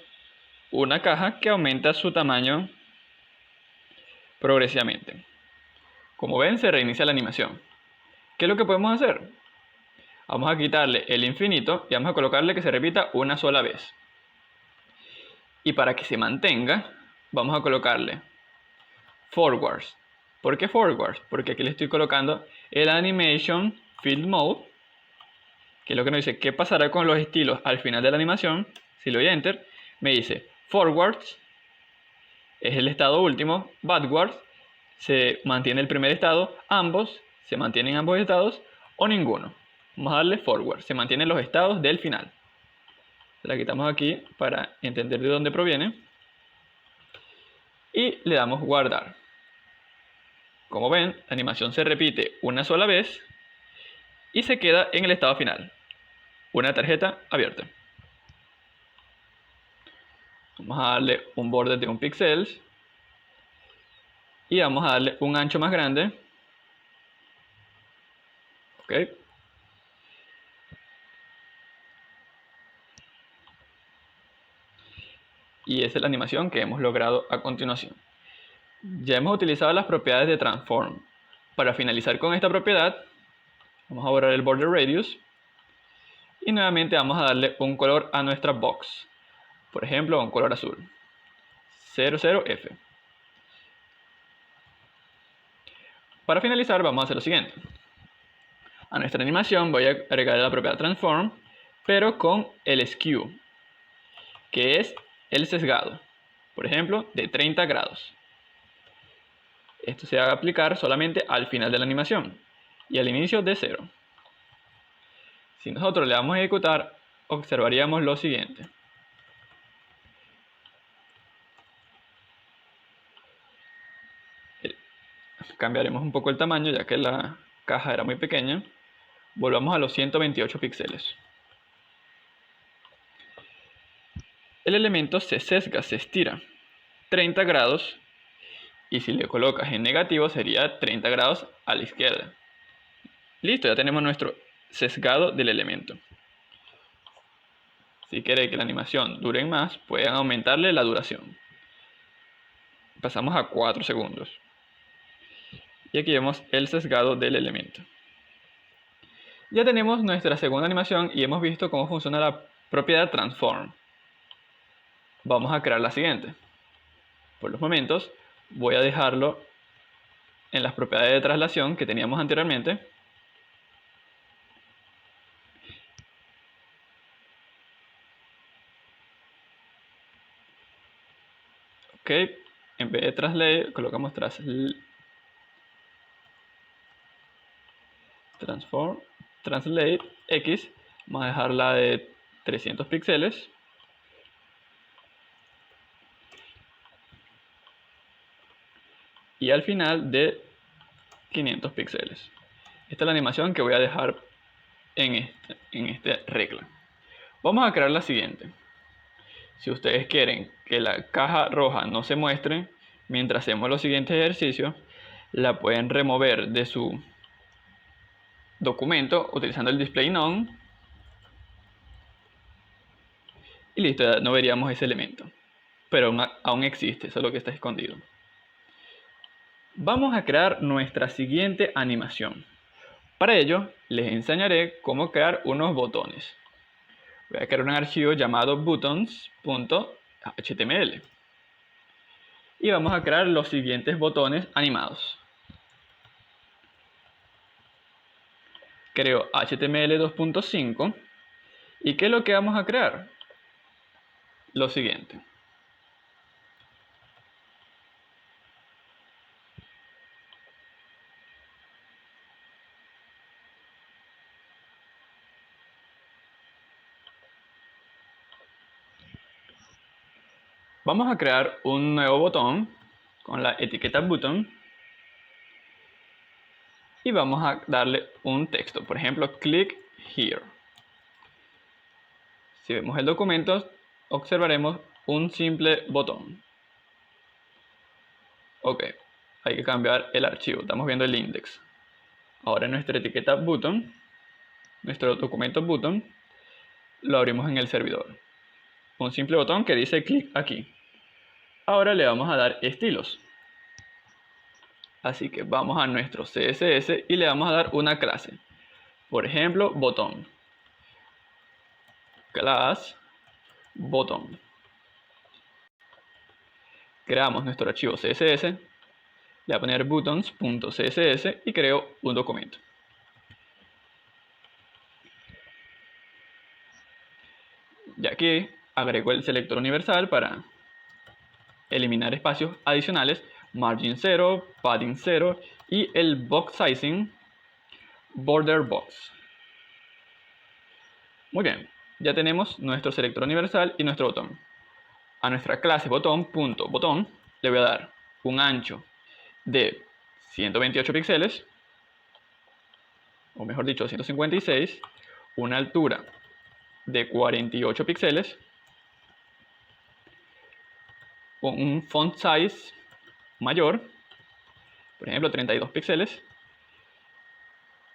una caja que aumenta su tamaño progresivamente. Como ven, se reinicia la animación. ¿Qué es lo que podemos hacer? Vamos a quitarle el infinito y vamos a colocarle que se repita una sola vez. Y para que se mantenga, vamos a colocarle forwards. ¿Por qué forwards? Porque aquí le estoy colocando el animation field mode, que es lo que nos dice qué pasará con los estilos al final de la animación. Si le doy a enter, me dice forwards es el estado último, backwards se mantiene el primer estado, ambos se mantienen ambos estados o ninguno. Vamos a darle forward, se mantienen los estados del final. Se la quitamos aquí para entender de dónde proviene y le damos guardar. Como ven, la animación se repite una sola vez y se queda en el estado final, una tarjeta abierta. Vamos a darle un borde de 1 píxel y vamos a darle un ancho más grande. Ok. Y esa es la animación que hemos logrado a continuación. Ya hemos utilizado las propiedades de transform. Para finalizar con esta propiedad, vamos a borrar el border radius y nuevamente vamos a darle un color a nuestra box. Por ejemplo, un color azul, 00F. Para finalizar vamos a hacer lo siguiente. A nuestra animación voy a agregar la propiedad transform, pero con el skew, que es el sesgado, por ejemplo, de 30 grados. Esto se va a aplicar solamente al final de la animación y al inicio de 0. Si nosotros le damos a ejecutar, observaríamos lo siguiente. Cambiaremos un poco el tamaño ya que la caja era muy pequeña. Volvamos a los 128 píxeles. El elemento se sesga, se estira 30 grados y si le colocas en negativo sería 30 grados a la izquierda. Listo, ya tenemos nuestro sesgado del elemento. Si quieren que la animación dure más, pueden aumentarle la duración. Pasamos a 4 segundos. Y aquí vemos el sesgado del elemento. Ya tenemos nuestra segunda animación y hemos visto cómo funciona la propiedad transform. Vamos a crear la siguiente. Por los momentos voy a dejarlo en las propiedades de traslación que teníamos anteriormente. Ok, en vez de translate colocamos translate X. Vamos a dejarla de 300 píxeles. Y al final de 500 píxeles. Esta es la animación que voy a dejar en esta regla. Vamos a crear la siguiente. Si ustedes quieren que la caja roja no se muestre mientras hacemos los siguientes ejercicios, la pueden remover de su documento utilizando el display none y listo, ya no veríamos ese elemento, pero aún existe, solo que está escondido. Vamos a crear nuestra siguiente animación. Para ello les enseñaré cómo crear unos botones. Voy a crear un archivo llamado buttons.html y vamos a crear los siguientes botones animados. Creo HTML 2.5 y ¿qué es lo que vamos a crear? Lo siguiente. Vamos a crear un nuevo botón con la etiqueta button y vamos a darle un texto, por ejemplo, click here. Si vemos el documento, observaremos un simple botón. Ok, hay que cambiar el archivo, estamos viendo el index. Ahora en nuestra etiqueta button, nuestro documento button, lo abrimos en el servidor. Un simple botón que dice clic aquí. Ahora le vamos a dar estilos. Así que vamos a nuestro CSS y le vamos a dar una clase. Por ejemplo, botón. Class botón. Creamos nuestro archivo CSS. Le voy a poner buttons.css y creo un documento. Y aquí agrego el selector universal para eliminar espacios adicionales, margin 0, padding 0 y el box sizing border box. Muy bien, ya tenemos nuestro selector universal y nuestro botón. A nuestra clase botón le voy a dar un ancho de 128 píxeles, o mejor dicho 156, una altura de 48 píxeles, un font size mayor, por ejemplo 32 píxeles,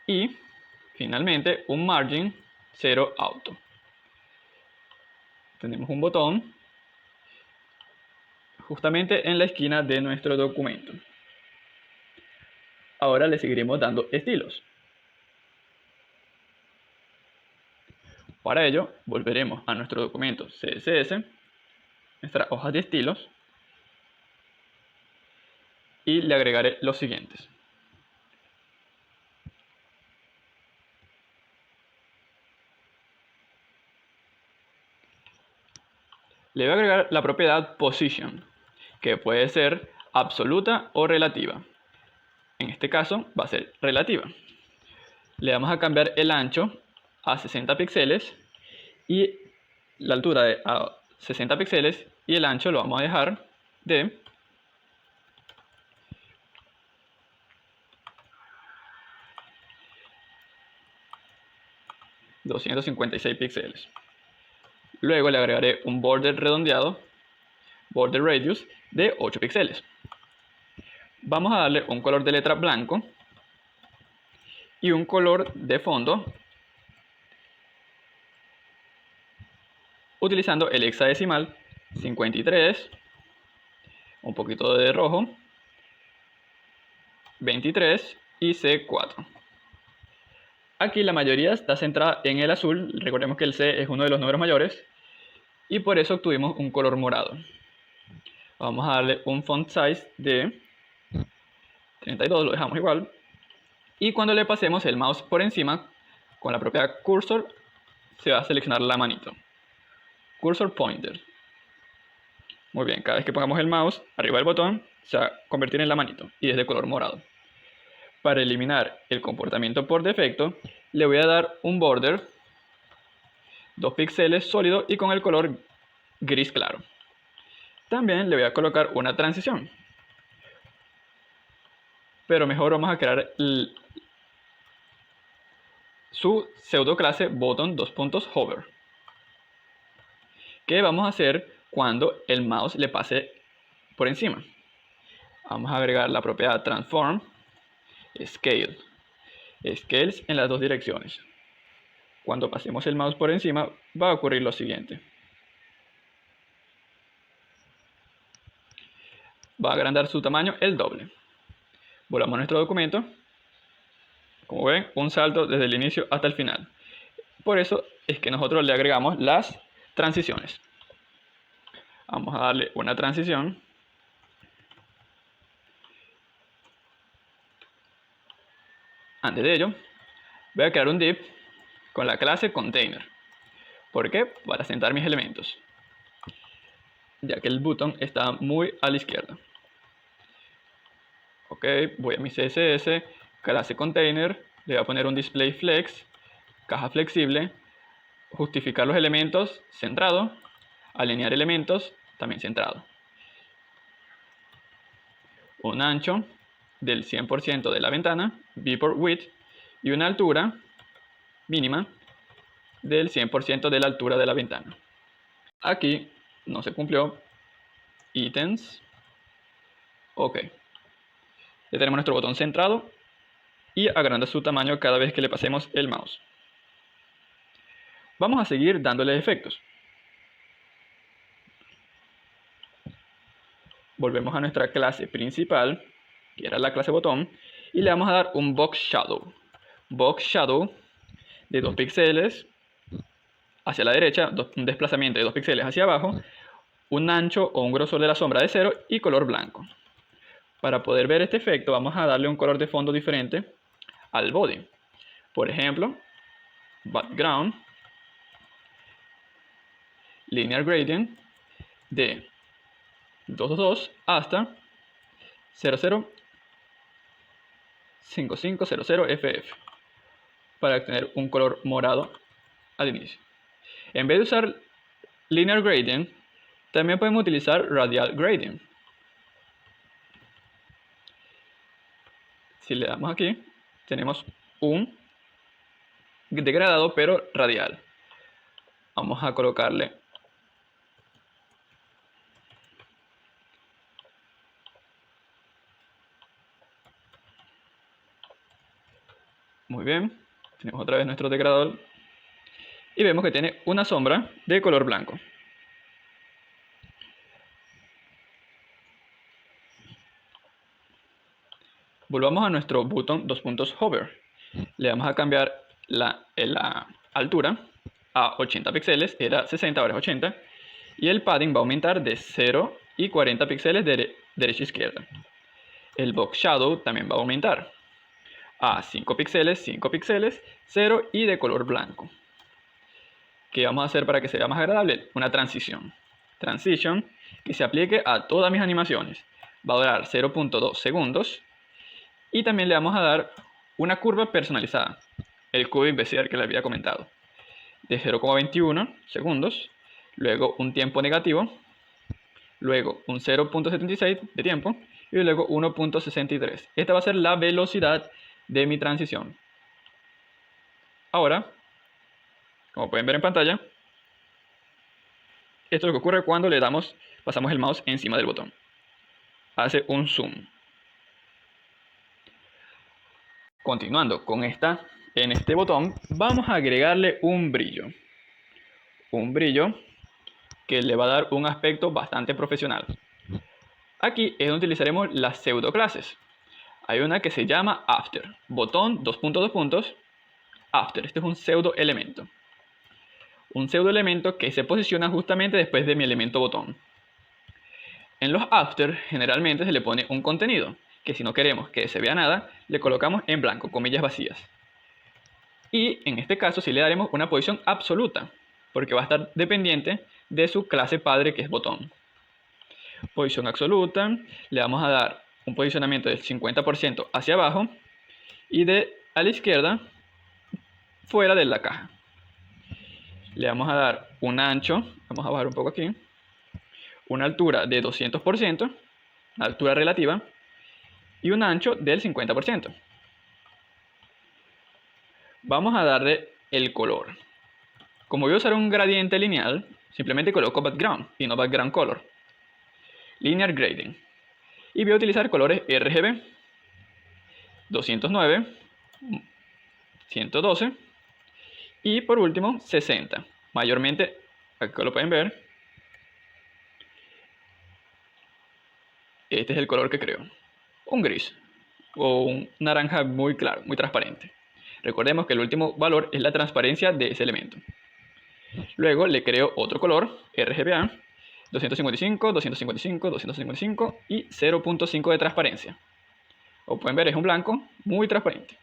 y finalmente un margin 0 auto. Tenemos un botón justamente en la esquina de nuestro documento. Ahora le seguiremos dando estilos. Para ello volveremos a nuestro documento CSS, nuestras hojas de estilos, y le agregaré los siguientes. Le voy a agregar la propiedad position, que puede ser absoluta o relativa. En este caso va a ser relativa. Le vamos a cambiar el ancho a 60 píxeles y la altura a 60 píxeles y el ancho lo vamos a dejar de 256 píxeles. Luego le agregaré un border redondeado, border radius, de 8 píxeles. Vamos a darle un color de letra blanco y un color de fondo utilizando el hexadecimal 53, un poquito de rojo, 23 y C4. Aquí la mayoría está centrada en el azul, recordemos que el C es uno de los números mayores y por eso obtuvimos un color morado. Vamos a darle un font size de 32, lo dejamos igual. Y cuando le pasemos el mouse por encima, con la propia cursor, se va a seleccionar la manito. Cursor pointer. Muy bien, cada vez que pongamos el mouse arriba del botón, se va a convertir en la manito y es de color morado. Para eliminar el comportamiento por defecto, le voy a dar un border, 2 píxeles sólido y con el color gris claro. También le voy a colocar una transición. Pero mejor vamos a crear su pseudo clase button 2 puntos hover. ¿Qué vamos a hacer cuando el mouse le pase por encima? Vamos a agregar la propiedad transform scale. Scales en las dos direcciones. Cuando pasemos el mouse por encima va a ocurrir lo siguiente. Va a agrandar su tamaño el doble. Volvamos a nuestro documento. Como ven, un salto desde el inicio hasta el final. Por eso es que nosotros le agregamos las transiciones. Vamos a darle una transición. Antes de ello, voy a crear un div con la clase container. ¿Por qué? Para sentar mis elementos, ya que el botón está muy a la izquierda. Ok, voy a mi CSS, clase container, le voy a poner un display flex, caja flexible, justificar los elementos, centrado, alinear elementos, también centrado. Un ancho del 100% de la ventana, viewport width, y una altura mínima del 100% de la altura de la ventana. Aquí no se cumplió. Ítems. Ok. Ya tenemos nuestro botón centrado y agranda su tamaño cada vez que le pasemos el mouse. Vamos a seguir dándole efectos. Volvemos a nuestra clase principal, que era la clase botón, y le vamos a dar un box shadow. Box shadow de 2 píxeles hacia la derecha, un desplazamiento de 2 píxeles hacia abajo, un ancho o un grosor de la sombra de 0 y color blanco. Para poder ver este efecto vamos a darle un color de fondo diferente al body. Por ejemplo, background, linear gradient de 222 hasta 005500 FF para obtener un color morado al inicio. En vez de usar linear gradient, también podemos utilizar radial gradient. Si le damos aquí, tenemos un degradado pero radial. Vamos a colocarle muy bien. Tenemos otra vez nuestro degradador y vemos que tiene una sombra de color blanco. Volvamos a nuestro botón hover. Le vamos a cambiar la altura a 80 píxeles, era 60, ahora es 80. Y el padding va a aumentar de 0 y 40 píxeles de derecha a izquierda. El box shadow también va a aumentar a 5 píxeles, 5 píxeles, 0 y de color blanco. ¿Qué vamos a hacer para que sea más agradable? Una transición. Transition que se aplique a todas mis animaciones. Va a durar 0.2 segundos. Y también le vamos a dar una curva personalizada, el cubic Bezier que le había comentado, de 0,21 segundos, luego un tiempo negativo, luego un 0.76 de tiempo y luego 1.63. Esta va a ser la velocidad de mi transición. Ahora, como pueden ver en pantalla, esto es lo que ocurre cuando pasamos el mouse encima del botón. Hace un zoom. Continuando con en este botón, vamos a agregarle un brillo. Un brillo que le va a dar un aspecto bastante profesional. Aquí es donde utilizaremos las pseudo clases. Hay una que se llama After. Botón, After. Este es un pseudo elemento. Un pseudo elemento que se posiciona justamente después de mi elemento botón. En los After generalmente se le pone un contenido, que si no queremos que se vea nada, le colocamos en blanco, comillas vacías. Y en este caso sí le daremos una posición absoluta, porque va a estar dependiente de su clase padre, que es botón. Posición absoluta, le vamos a dar un posicionamiento del 50% hacia abajo y a la izquierda, fuera de la caja. Le vamos a dar un ancho, vamos a bajar un poco aquí, una altura de 200%, una altura relativa, y un ancho del 50%. Vamos a darle el color. Como voy a usar un gradiente lineal, Simplemente coloco background y no background color. Linear grading. Y voy a utilizar colores RGB. 209, 112 y por último 60. Mayormente, acá lo pueden ver, este es el color que creo. Un gris o un naranja muy claro, muy transparente. Recordemos que el último valor es la transparencia de ese elemento. Luego le creo otro color, RGBA, 255, 255, 255 y 0.5 de transparencia. Como pueden ver, es un blanco muy transparente.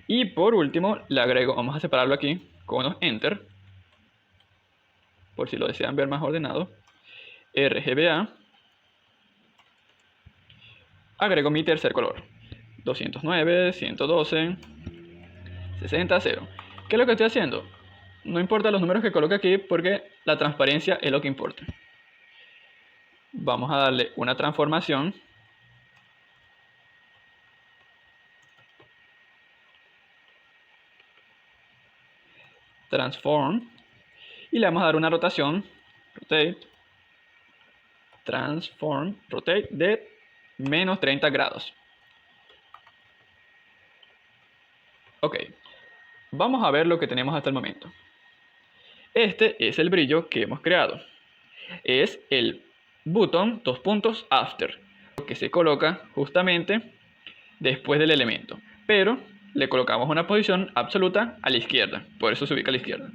Y por último le agrego, vamos a separarlo aquí con unos Enter, por si lo desean ver más ordenado, RGBA. Agrego mi tercer color, 209, 112, 60, 0. ¿Qué es lo que estoy haciendo? No importa los números que coloque aquí porque la transparencia es lo que importa. Vamos a darle una transformación. Transform. Y le vamos a dar una rotación. Rotate. Transform. Rotate de menos 30 grados. Ok. Vamos a ver lo que tenemos hasta el momento. Este es el brillo que hemos creado. Es el button, dos puntos, after, que se coloca justamente después del elemento, pero le colocamos una posición absoluta a la izquierda, por eso se ubica a la izquierda.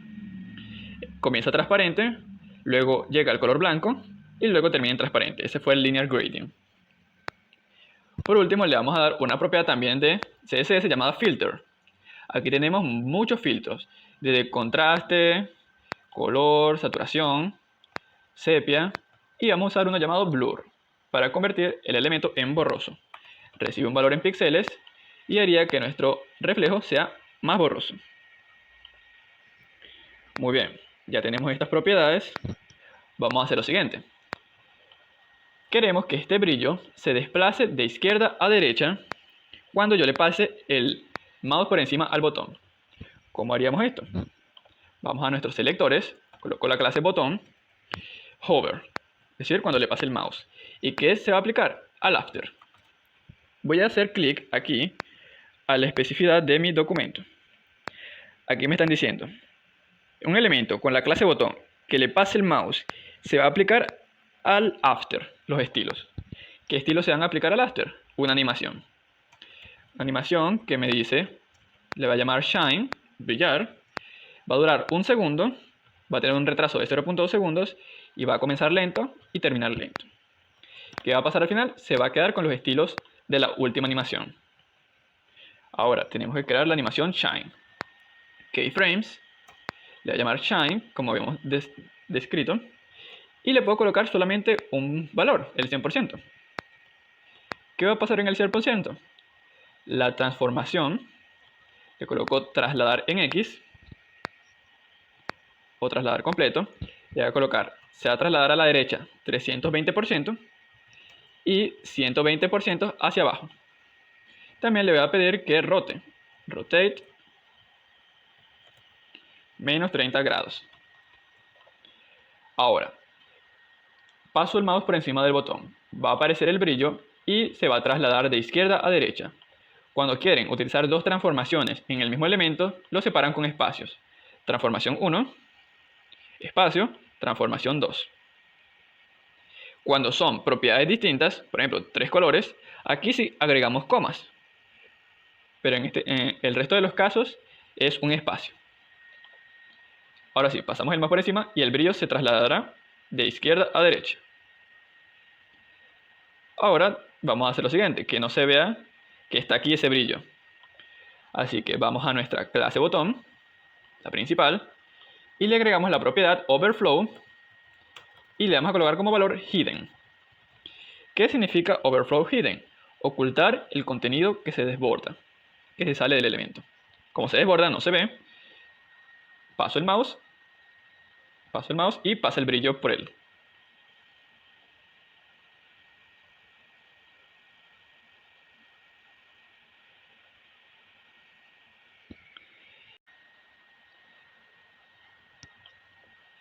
Comienza transparente, luego llega al color blanco y luego termina en transparente. Ese fue el linear gradient. Por último le vamos a dar una propiedad también de CSS llamada filter. Aquí tenemos muchos filtros, desde contraste, color, saturación, sepia, y vamos a usar uno llamado blur para convertir el elemento en borroso. Recibe un valor en píxeles y haría que nuestro reflejo sea más borroso. Muy bien, ya tenemos estas propiedades. Vamos a hacer lo siguiente. Queremos que este brillo se desplace de izquierda a derecha cuando yo le pase el mouse por encima al botón. ¿Cómo haríamos esto? Vamos a nuestros selectores, coloco la clase botón, hover, es decir, cuando le pase el mouse. ¿Y qué se va a aplicar? Al after. Voy a hacer clic aquí a la especificidad de mi documento. Aquí me están diciendo, un elemento con la clase botón que le pase el mouse se va a aplicar al after, los estilos. ¿Qué estilos se van a aplicar al after? Una animación. Una animación que me dice, le va a llamar shine, brillar, va a durar un segundo, va a tener un retraso de 0.2 segundos y va a comenzar lento y terminar lento. ¿Qué va a pasar al final? Se va a quedar con los estilos de la última animación. Ahora tenemos que crear la animación shine. Keyframes, le voy a llamar shine, como habíamos descrito, y le puedo colocar solamente un valor, el 100%. ¿Qué va a pasar en el 100%? La transformación, le coloco trasladar en X, o trasladar completo, le voy a colocar, se va a trasladar a la derecha 320% y 120% hacia abajo. También le voy a pedir que rotate menos 30 grados. Ahora, paso el mouse por encima del botón, va a aparecer el brillo y se va a trasladar de izquierda a derecha. Cuando quieren utilizar dos transformaciones en el mismo elemento, lo separan con espacios. Transformación 1, espacio, transformación 2. Cuando son propiedades distintas, por ejemplo, tres colores, aquí sí agregamos comas. Pero en el resto de los casos es un espacio. Ahora sí, pasamos el mouse por encima y el brillo se trasladará de izquierda a derecha. Ahora vamos a hacer lo siguiente, que no se vea que está aquí ese brillo. Así que vamos a nuestra clase botón, la principal, y le agregamos la propiedad overflow y le vamos a colocar como valor hidden. ¿Qué significa overflow hidden? Ocultar el contenido que se desborda, que se sale del elemento. Como se desborda no se ve, paso el mouse y pasa el brillo por él.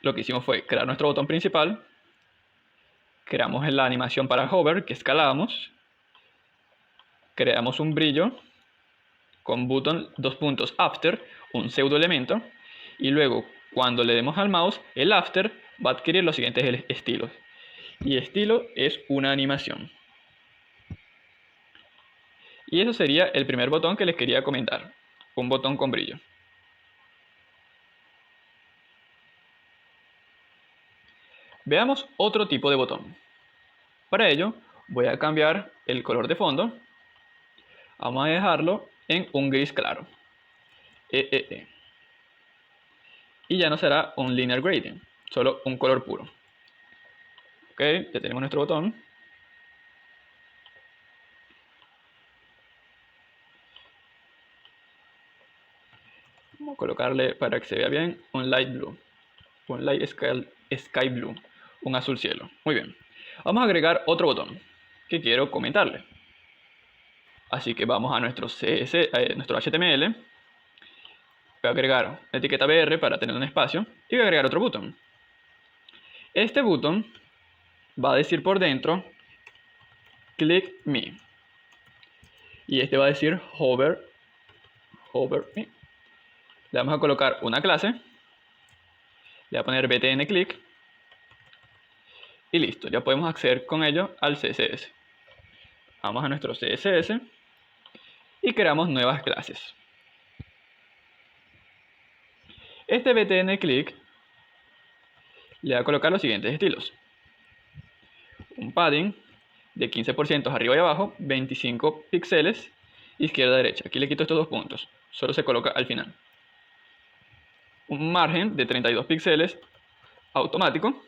lo que hicimos fue crear nuestro botón principal, creamos la animación para hover que escalábamos, creamos un brillo con button after, un pseudo elemento, y luego cuando le demos al mouse, el after va a adquirir los siguientes estilos. Y estilo es una animación. Y eso sería el primer botón que les quería comentar, un botón con brillo. Veamos otro tipo de botón. Para ello voy a cambiar el color de fondo. Vamos a dejarlo en un gris claro. Y ya no será un linear gradient, solo un color puro. Ok, ya tenemos nuestro botón. Vamos a colocarle, para que se vea bien, un light blue, un light sky blue, un azul cielo. Muy bien. Vamos a agregar otro botón que quiero comentarle. Así que vamos a nuestro nuestro HTML. Voy a agregar la etiqueta BR para tener un espacio y voy a agregar otro botón. Este botón va a decir por dentro click me, y este va a decir hover me. Le vamos a colocar una clase, le voy a poner btn click y listo, ya podemos acceder con ello al CSS. Vamos a nuestro CSS y creamos nuevas clases. Este btn click le va a colocar los siguientes estilos: un padding de 15% arriba y abajo, 25 píxeles, izquierda a derecha. Aquí le quito estos dos puntos, solo se coloca al final. Un margen de 32 píxeles automático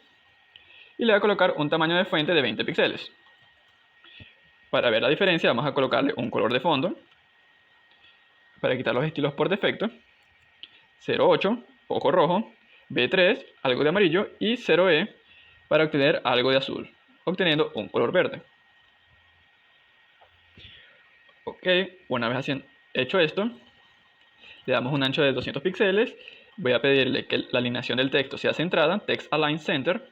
y le voy a colocar un tamaño de fuente de 20 píxeles. Para ver la diferencia vamos a colocarle un color de fondo para quitar los estilos por defecto: 0.8, ojo rojo, B3, algo de amarillo, y 0E para obtener algo de azul, obteniendo un color verde. Ok, una vez hecho esto, le damos un ancho de 200 píxeles. Voy a pedirle que la alineación del texto sea centrada, Text Align Center,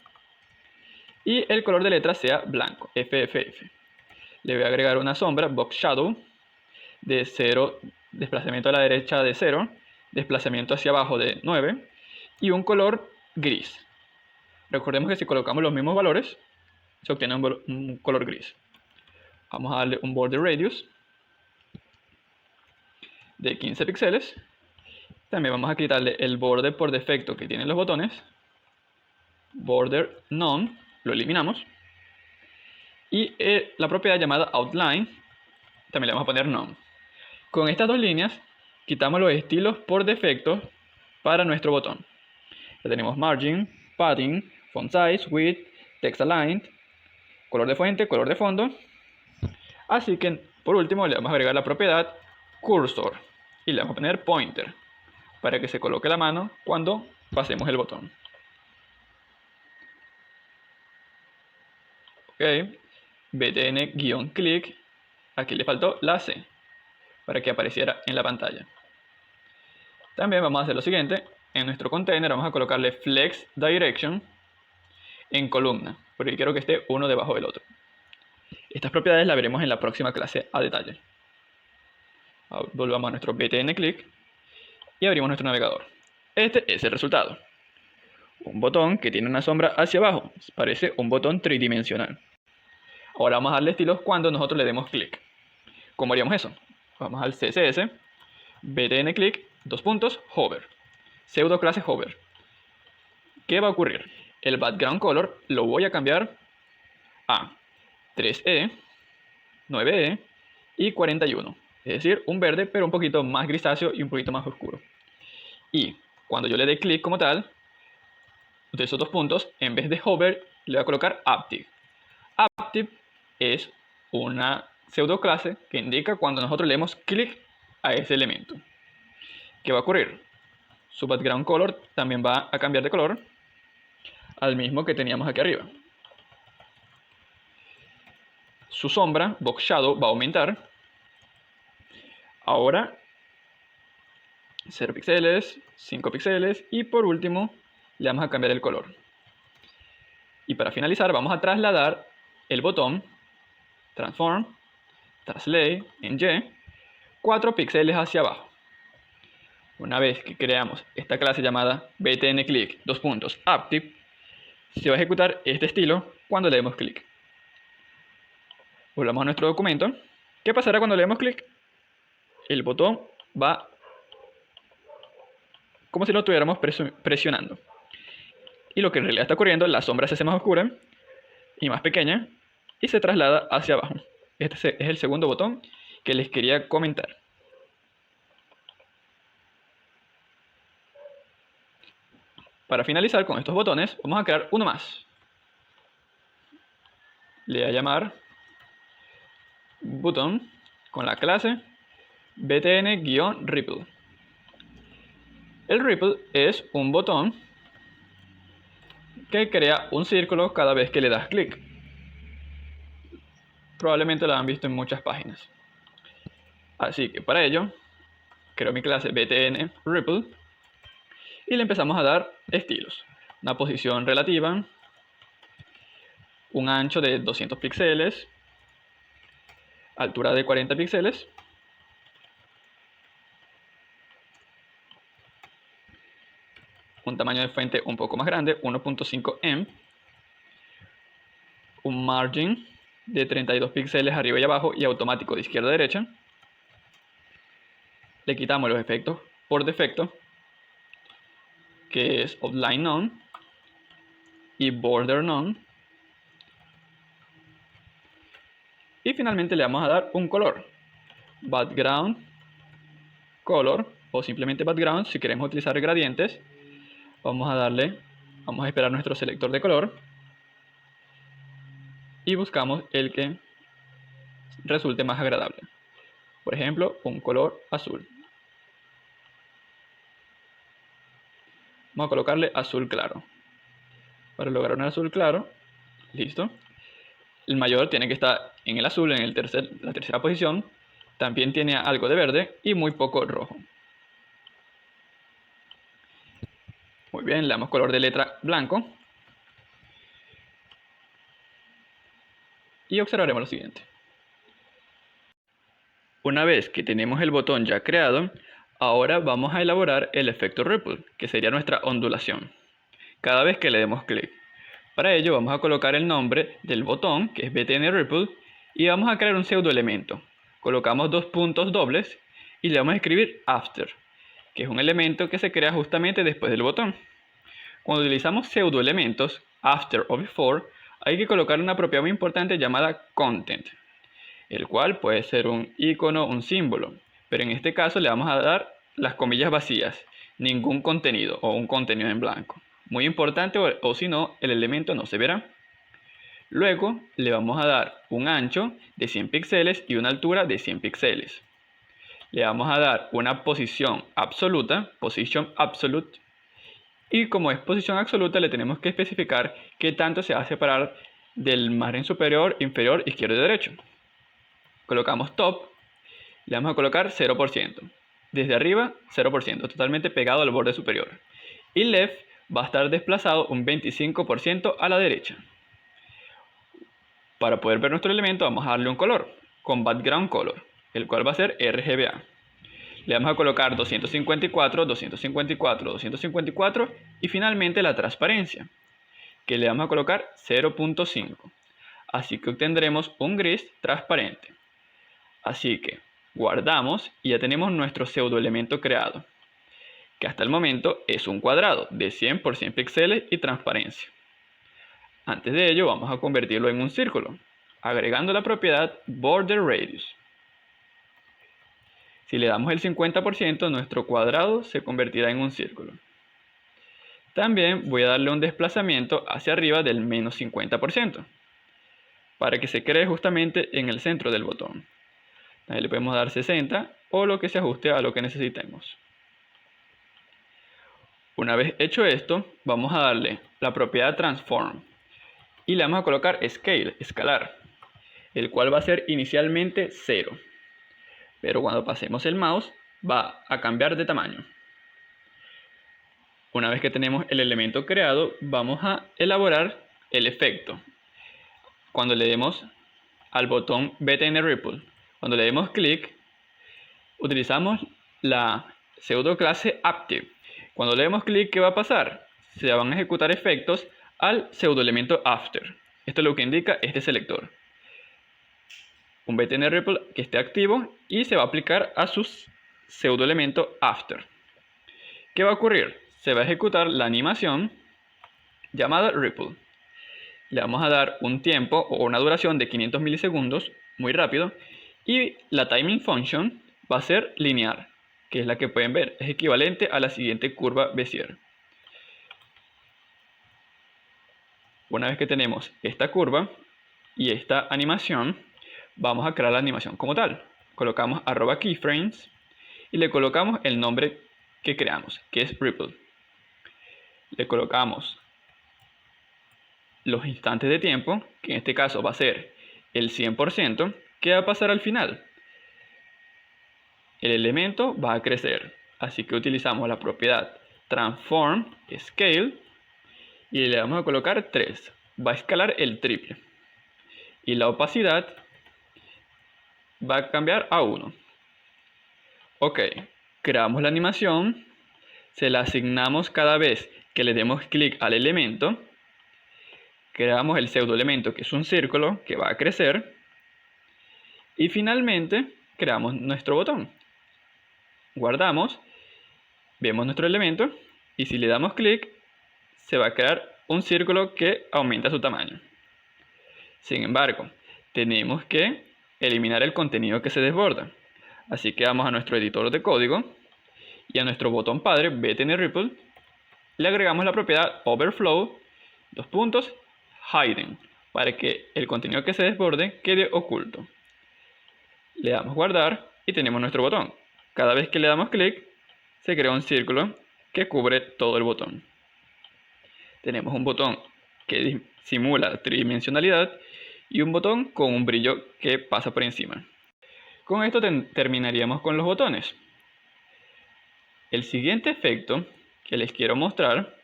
y el color de letra sea blanco, FFF. Le voy a agregar una sombra, Box Shadow, de 0, desplazamiento a la derecha de 0, desplazamiento hacia abajo de 9, y un color gris. Recordemos que si colocamos los mismos valores, se obtiene un color gris. Vamos a darle un border radius de 15 píxeles. También vamos a quitarle el borde por defecto que tienen los botones. Border none, lo eliminamos. Y la propiedad llamada outline, también le vamos a poner none. Con estas dos líneas, quitamos los estilos por defecto para nuestro botón. Ya tenemos margin, padding, font size, width, text aligned, color de fuente, color de fondo. Así que por último le vamos a agregar la propiedad cursor y le vamos a poner pointer para que se coloque la mano cuando pasemos el botón. Ok, btn-click, aquí le faltó la C para que apareciera en la pantalla. También vamos a hacer lo siguiente: en nuestro container vamos a colocarle flex direction en columna, porque quiero que esté uno debajo del otro. Estas propiedades las veremos en la próxima clase a detalle. Volvamos a nuestro btn click y abrimos nuestro navegador. Este es el resultado: un botón que tiene una sombra hacia abajo, parece un botón tridimensional. Ahora vamos a darle estilos cuando nosotros le demos clic. ¿Cómo haríamos eso? Vamos al CSS, btn click, hover, pseudo clase hover. ¿Qué va a ocurrir? El background color lo voy a cambiar a 3E, 9E y 41. Es decir, un verde pero un poquito más grisáceo y un poquito más oscuro. Y cuando yo le dé clic como tal, de esos dos puntos, en vez de hover, le voy a colocar active. Active es una pseudo clase que indica cuando nosotros le demos clic a ese elemento. ¿Qué va a ocurrir? Su background color también va a cambiar de color al mismo que teníamos aquí arriba. Su sombra, box shadow, va a aumentar. Ahora 0 píxeles, 5 píxeles y por último le vamos a cambiar el color. Y para finalizar vamos a trasladar el botón Transform, Translate en Y, 4 píxeles hacia abajo. Una vez que creamos esta clase llamada btnClick Active, se va a ejecutar este estilo cuando le demos clic. Volvamos a nuestro documento. ¿Qué pasará cuando le demos clic? El botón va como si lo estuviéramos presionando. Y lo que en realidad está ocurriendo, la sombra se hace más oscura y más pequeña y se traslada hacia abajo. Este es el segundo botón que les quería comentar. Para finalizar con estos botones, vamos a crear uno más. Le voy a llamar button con la clase btn-ripple. El ripple es un botón que crea un círculo cada vez que le das clic. Probablemente lo han visto en muchas páginas. Así que para ello, creo mi clase btn-ripple y le empezamos a dar estilos. Una posición relativa, un ancho de 200 píxeles, altura de 40 píxeles, un tamaño de fuente un poco más grande, 1.5 em, un margin de 32 píxeles arriba y abajo y automático de izquierda a derecha. Le quitamos los efectos por defecto, que es Outline None y Border None. Y finalmente le vamos a dar un color, Background Color, o simplemente Background si queremos utilizar gradientes. Vamos a esperar nuestro selector de color y buscamos el que resulte más agradable. Por ejemplo, un color azul. Vamos a colocarle azul claro. Para lograr un azul claro, listo. El mayor tiene que estar en el azul, en la tercera posición. También tiene algo de verde y muy poco rojo. Muy bien, le damos color de letra blanco. Y observaremos lo siguiente. Una vez que tenemos el botón ya creado, ahora vamos a elaborar el efecto ripple, que sería nuestra ondulación, cada vez que le demos clic. Para ello vamos a colocar el nombre del botón, que es btn-ripple, y vamos a crear un pseudoelemento. Colocamos 2 puntos dobles y le vamos a escribir after, que es un elemento que se crea justamente después del botón. Cuando utilizamos pseudoelementos, after o before, hay que colocar una propiedad muy importante llamada content, el cual puede ser un icono, un símbolo, pero en este caso le vamos a dar las comillas vacías, ningún contenido o un contenido en blanco. Muy importante, o si no, el elemento no se verá. Luego le vamos a dar un ancho de 100 píxeles y una altura de 100 píxeles. Le vamos a dar una posición absoluta, position absolute, y como es posición absoluta le tenemos que especificar qué tanto se va a separar del margen superior, inferior, izquierdo y derecho. Colocamos top, le vamos a colocar 0%. Desde arriba 0%, totalmente pegado al borde superior. Y left va a estar desplazado un 25% a la derecha. Para poder ver nuestro elemento vamos a darle un color, con background color, el cual va a ser RGBA. Le vamos a colocar 254, 254, 254 y finalmente la transparencia, que le vamos a colocar 0.5. Así que obtendremos un gris transparente. Así que guardamos y ya tenemos nuestro pseudoelemento creado, que hasta el momento es un cuadrado de 100 por 100 píxeles y transparencia. Antes de ello vamos a convertirlo en un círculo, agregando la propiedad Border Radius. Si le damos el 50%, nuestro cuadrado se convertirá en un círculo. También voy a darle un desplazamiento hacia arriba del menos 50%, para que se cree justamente en el centro del botón. También le podemos dar 60 o lo que se ajuste a lo que necesitemos. Una vez hecho esto, vamos a darle la propiedad Transform y le vamos a colocar Scale, escalar, el cual va a ser inicialmente 0. Pero cuando pasemos el mouse va a cambiar de tamaño. Una vez que tenemos el elemento creado, vamos a elaborar el efecto. Cuando le demos al botón BTN Ripple, cuando le demos clic, utilizamos la pseudo clase Active. Cuando le demos clic, ¿qué va a pasar? Se van a ejecutar efectos al pseudo elemento After. Esto es lo que indica este selector. Un BTN Ripple que esté activo y se va a aplicar a su pseudo elemento After. ¿Qué va a ocurrir? Se va a ejecutar la animación llamada Ripple. Le vamos a dar un tiempo o una duración de 500 milisegundos, muy rápido, y la timing function va a ser lineal, que es la que pueden ver, es equivalente a la siguiente curva Bézier. Una vez que tenemos esta curva y esta animación, vamos a crear la animación como tal. Colocamos @keyframes y le colocamos el nombre que creamos, que es Ripple. Le colocamos los instantes de tiempo, que en este caso va a ser el 100%. ¿Qué va a pasar al final? El elemento va a crecer, así que utilizamos la propiedad transform scale y le vamos a colocar 3. Va a escalar el triple y la opacidad va a cambiar a 1. Ok, creamos la animación, se la asignamos cada vez que le demos clic al elemento, creamos el pseudo elemento que es un círculo que va a crecer y finalmente creamos nuestro botón. Guardamos, vemos nuestro elemento y si le damos clic se va a crear un círculo que aumenta su tamaño. Sin embargo, tenemos que eliminar el contenido que se desborda. Así que vamos a nuestro editor de código y a nuestro botón padre BTN Ripple le agregamos la propiedad overflow hidden para que el contenido que se desborde quede oculto. Le damos guardar y tenemos nuestro botón. Cada vez que le damos clic se crea un círculo que cubre todo el botón. Tenemos un botón que simula tridimensionalidad y un botón con un brillo que pasa por encima. Con esto terminaríamos con los botones. El siguiente efecto que les quiero mostrar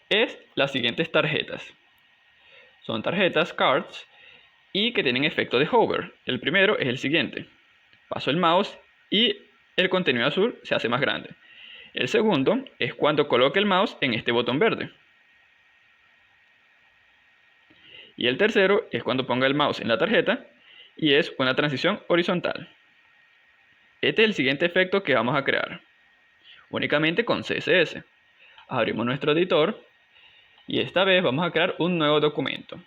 es las siguientes tarjetas. Son tarjetas cards y que tienen efecto de hover. El primero es el siguiente. Paso el mouse y el contenido azul se hace más grande. El segundo es cuando coloque el mouse en este botón verde. Y el tercero es cuando ponga el mouse en la tarjeta y es una transición horizontal. Este es el siguiente efecto que vamos a crear, únicamente con CSS. Abrimos nuestro editor y esta vez vamos a crear un nuevo documento.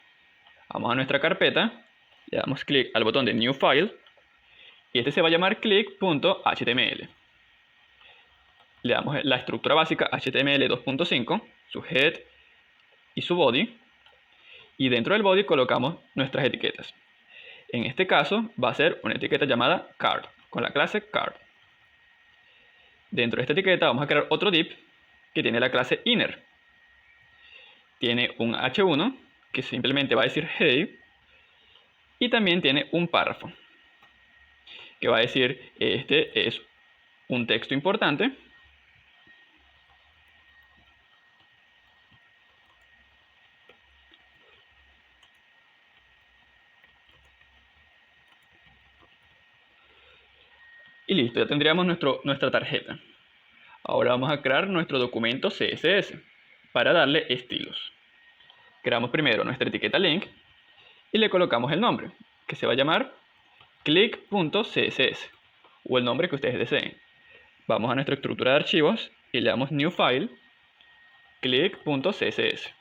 Vamos a nuestra carpeta, le damos clic al botón de New File y este se va a llamar click.html. Le damos la estructura básica HTML 2.5, su head y su body. Y dentro del body colocamos nuestras etiquetas. En este caso va a ser una etiqueta llamada card, con la clase card. Dentro de esta etiqueta vamos a crear otro div que tiene la clase inner. Tiene un h1 que simplemente va a decir hey y también tiene un párrafo que va a decir este es un texto importante. Y listo, ya tendríamos nuestra tarjeta. Ahora vamos a crear nuestro documento CSS para darle estilos. Creamos primero nuestra etiqueta link y le colocamos el nombre, que se va a llamar click.css o el nombre que ustedes deseen. Vamos a nuestra estructura de archivos y le damos New File, click.css.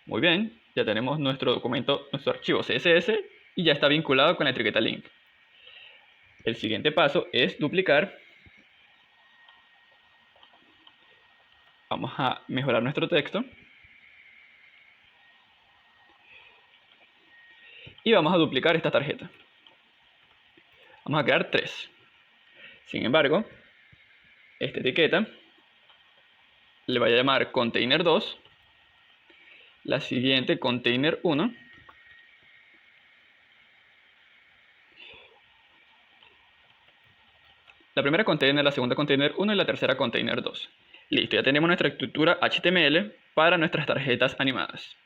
Muy bien, ya tenemos nuestro documento, nuestro archivo CSS y ya está vinculado con la etiqueta link. El siguiente paso es duplicar. Vamos a mejorar nuestro texto. Y vamos a duplicar esta tarjeta. Vamos a crear 3. Sin embargo, esta etiqueta le voy a llamar container 2. La siguiente container 1. la primera container, la segunda container 1 y la tercera container 2. Listo, ya tenemos nuestra estructura HTML para nuestras tarjetas animadas.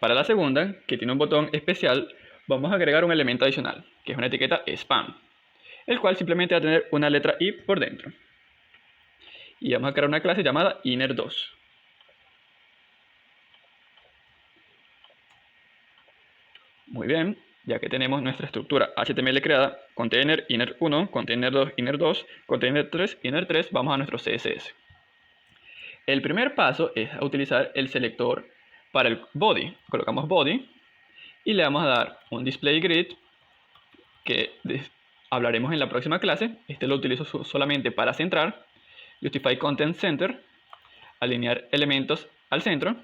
Para la segunda, que tiene un botón especial, vamos a agregar un elemento adicional, que es una etiqueta spam, el cual simplemente va a tener una letra i por dentro. Y vamos a crear una clase llamada inner2. Muy bien, ya que tenemos nuestra estructura HTML creada, container inner1, container 2 inner2, container 3 inner3, vamos a nuestro CSS. El primer paso es utilizar el selector para el body. Colocamos body y le vamos a dar un display grid que hablaremos en la próxima clase. Este lo utilizo solamente para centrar. Justify Content Center, alinear elementos al centro.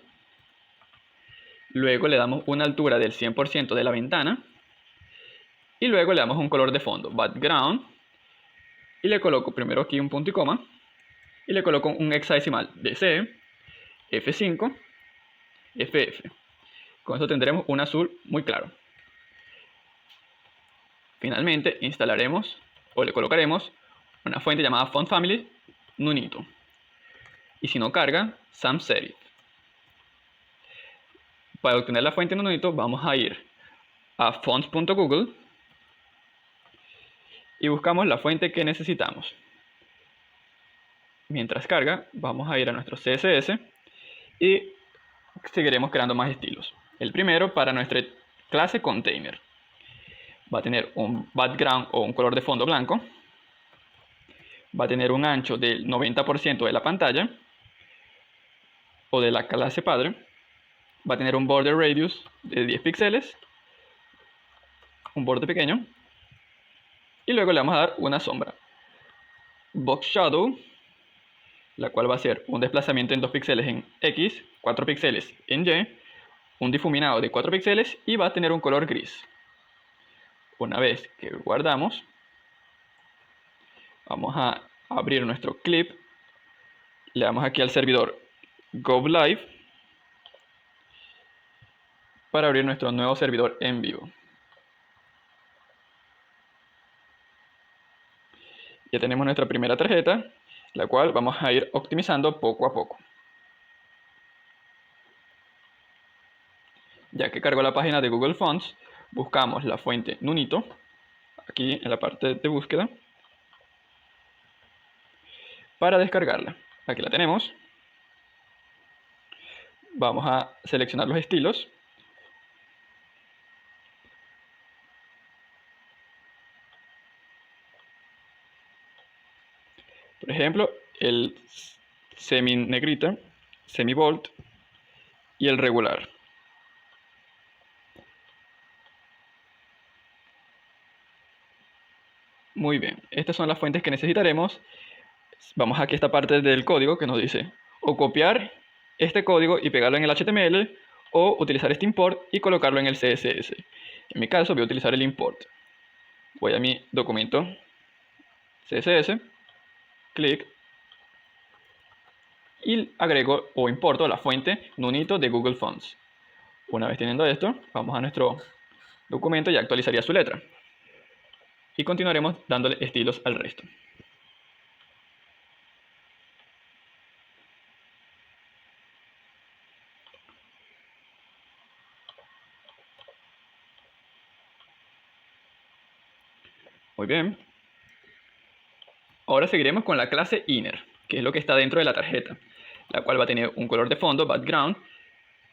Luego le damos una altura del 100% de la ventana. Y luego le damos un color de fondo, background. Y le coloco primero aquí un punto y coma. Y le coloco un hexadecimal DC, F5, FF. Con eso tendremos un azul muy claro. Finalmente instalaremos o le colocaremos una fuente llamada Font Family Nunito. Y si no carga, sans serif. Para obtener la fuente Nunito vamos a ir a fonts.google y buscamos la fuente que necesitamos. Mientras carga, vamos a ir a nuestro CSS y seguiremos creando más estilos. El primero, para nuestra clase container, va a tener un background o un color de fondo blanco. Va a tener un ancho del 90% de la pantalla o de la clase padre. Va a tener un border radius de 10 píxeles, un borde pequeño. Y luego le vamos a dar una sombra. Box shadow, la cual va a ser un desplazamiento en 2 píxeles en X, 4 píxeles en Y, un difuminado de 4 píxeles y va a tener un color gris. Una vez que guardamos, vamos a abrir nuestro clip, le damos aquí al servidor Go Live para abrir nuestro nuevo servidor en vivo. Ya tenemos nuestra primera tarjeta, la cual vamos a ir optimizando poco a poco. Ya que cargó la página de Google Fonts, buscamos la fuente Nunito, aquí en la parte de búsqueda, para descargarla. Aquí la tenemos. Vamos a seleccionar los estilos. Por ejemplo, el semi negrita, semi bold y el regular. Muy bien, estas son las fuentes que necesitaremos. Vamos aquí a esta parte del código que nos dice o copiar este código y pegarlo en el HTML o utilizar este import y colocarlo en el CSS. En mi caso voy a utilizar el import. Voy a mi documento CSS, clic y agrego o importo la fuente Nunito de Google Fonts. Una vez teniendo esto, vamos a nuestro documento y actualizaría su letra. Y continuaremos dándole estilos al resto. Muy bien. Ahora seguiremos con la clase inner, que es lo que está dentro de la tarjeta, la cual va a tener un color de fondo, background,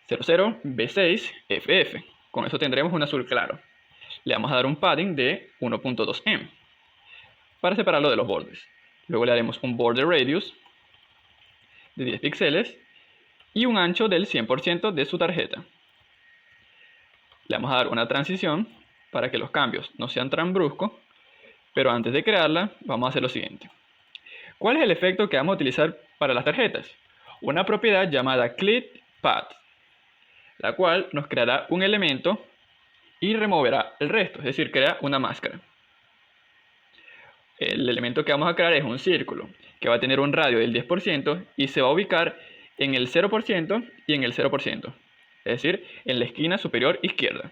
00, B6, FF. Con eso tendremos un azul claro. Le vamos a dar un padding de 1.2 em para separarlo de los bordes. Luego le haremos un border radius de 10 píxeles y un ancho del 100% de su tarjeta. Le vamos a dar una transición para que los cambios no sean tan bruscos, pero antes de crearla vamos a hacer lo siguiente. ¿Cuál es el efecto que vamos a utilizar para las tarjetas? Una propiedad llamada clipPath, la cual nos creará un elemento y removerá el resto, es decir, crea una máscara. El elemento que vamos a crear es un círculo que va a tener un radio del 10% y se va a ubicar en el 0% y en el 0%, es decir, en la esquina superior izquierda.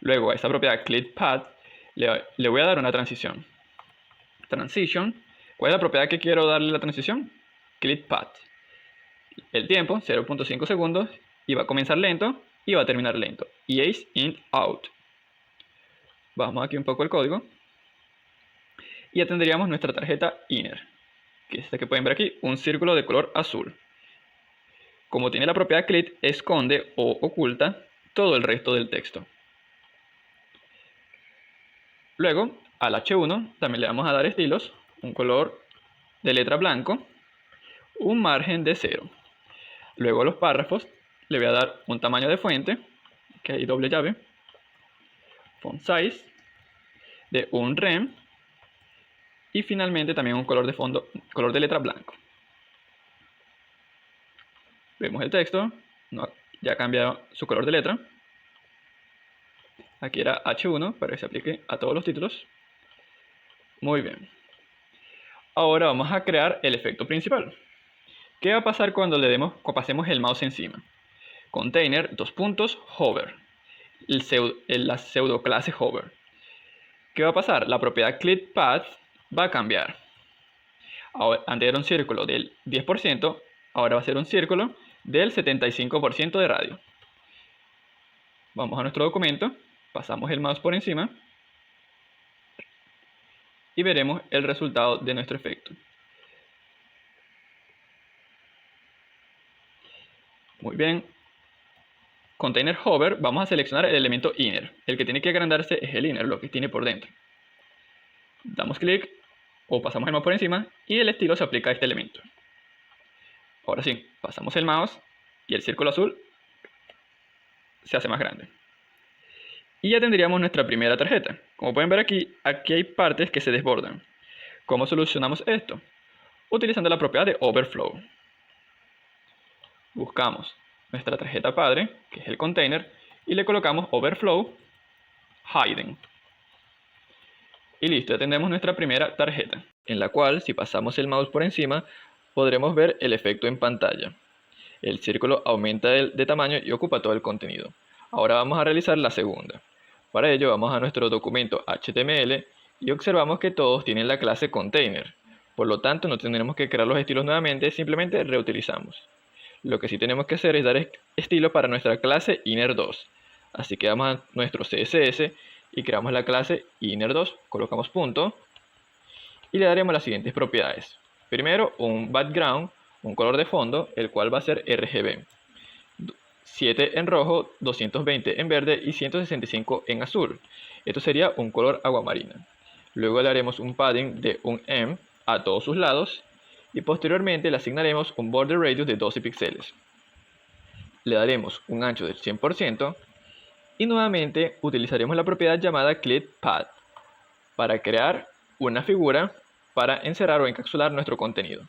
Luego a esta propiedad clipPath le voy a dar una transición. transition. ¿Cuál es la propiedad que quiero darle a la transición? Click path. El tiempo, 0.5 segundos, y va a comenzar lento y va a terminar lento. EACE in out. Bajamos aquí un poco el código. Y ya tendríamos nuestra tarjeta inner, que es esta que pueden ver aquí, un círculo de color azul. Como tiene la propiedad click, esconde o oculta todo el resto del texto. Luego, al H1 también le vamos a dar estilos, un color de letra blanco, un margen de 0. Luego a los párrafos le voy a dar un tamaño de fuente, que hay doble llave, font size, de un rem, y finalmente también un color de fondo, color de letra blanco. Vemos el texto, ya ha cambiado su color de letra. Aquí era H1 para que se aplique a todos los títulos. Muy bien. Ahora vamos a crear el efecto principal. ¿Qué va a pasar cuando pasemos el mouse encima? Container, hover. La pseudo clase hover. ¿Qué va a pasar? La propiedad click path va a cambiar. Ahora, antes era un círculo del 10%, ahora va a ser un círculo del 75% de radio. Vamos a nuestro documento, pasamos el mouse por encima y veremos el resultado de nuestro efecto. Muy bien. Container hover, vamos a seleccionar el elemento inner. El que tiene que agrandarse es el inner, lo que tiene por dentro. Damos clic o pasamos el mouse por encima y el estilo se aplica a este elemento. Ahora sí, pasamos el mouse y el círculo azul se hace más grande. Y ya tendríamos nuestra primera tarjeta. Como pueden ver aquí hay partes que se desbordan. ¿Cómo solucionamos esto? Utilizando la propiedad de overflow. Buscamos nuestra tarjeta padre, que es el container, y le colocamos overflow hidden. Y listo, ya tenemos nuestra primera tarjeta, en la cual si pasamos el mouse por encima podremos ver el efecto en pantalla. El círculo aumenta de tamaño y ocupa todo el contenido. Ahora vamos a realizar la segunda. Para ello vamos a nuestro documento HTML y observamos que todos tienen la clase container. Por lo tanto no tendremos que crear los estilos nuevamente, simplemente reutilizamos. Lo que sí tenemos que hacer es dar estilo para nuestra clase inner2. Así que vamos a nuestro CSS y creamos la clase inner2, colocamos punto y le daremos las siguientes propiedades. Primero, un background, un color de fondo, el cual va a ser RGB. 7 en rojo, 220 en verde y 165 en azul. Esto sería un color aguamarina. Luego le haremos un padding de un M a todos sus lados y posteriormente le asignaremos un border radius de 12 píxeles. Le daremos un ancho del 100% y nuevamente utilizaremos la propiedad llamada click path para crear una figura para encerrar o encapsular nuestro contenido.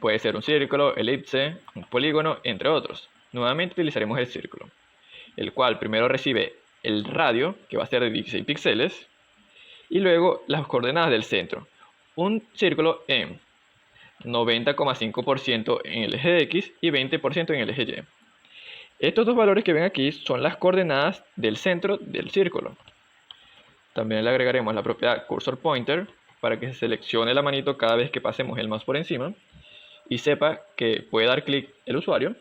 Puede ser un círculo, elipse, un polígono, entre otros. Nuevamente utilizaremos el círculo, el cual primero recibe el radio, que va a ser de 16 píxeles, y luego las coordenadas del centro. Un círculo en 90,5% en el eje X y 20% en el eje Y. Estos dos valores que ven aquí son las coordenadas del centro del círculo. También le agregaremos la propiedad cursor pointer para que se seleccione la manito cada vez que pasemos el mouse por encima y sepa que puede dar clic el usuario.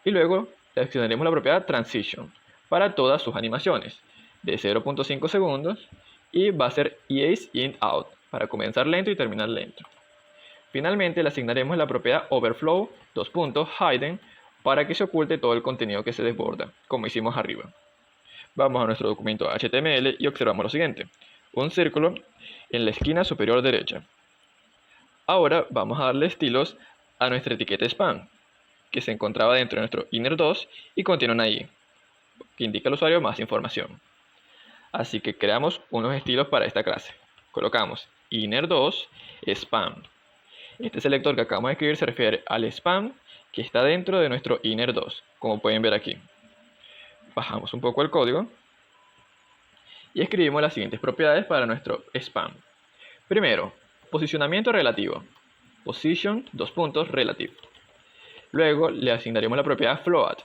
Y luego le accionaremos la propiedad transition para todas sus animaciones de 0.5 segundos y va a ser EACE in out para comenzar lento y terminar lento. Finalmente le asignaremos la propiedad overflow hidden para que se oculte todo el contenido que se desborda, como hicimos arriba. Vamos a nuestro documento HTML y observamos lo siguiente: un círculo en la esquina superior derecha. Ahora vamos a darle estilos a nuestra etiqueta spam, que se encontraba dentro de nuestro inner2 y contiene una i, que indica al usuario más información. Así que creamos unos estilos para esta clase. Colocamos inner2 spam. Este selector que acabamos de escribir se refiere al spam que está dentro de nuestro inner2, como pueden ver aquí. Bajamos un poco el código y escribimos las siguientes propiedades para nuestro spam. Primero, posicionamiento relativo. Position, relative. Luego le asignaremos la propiedad float,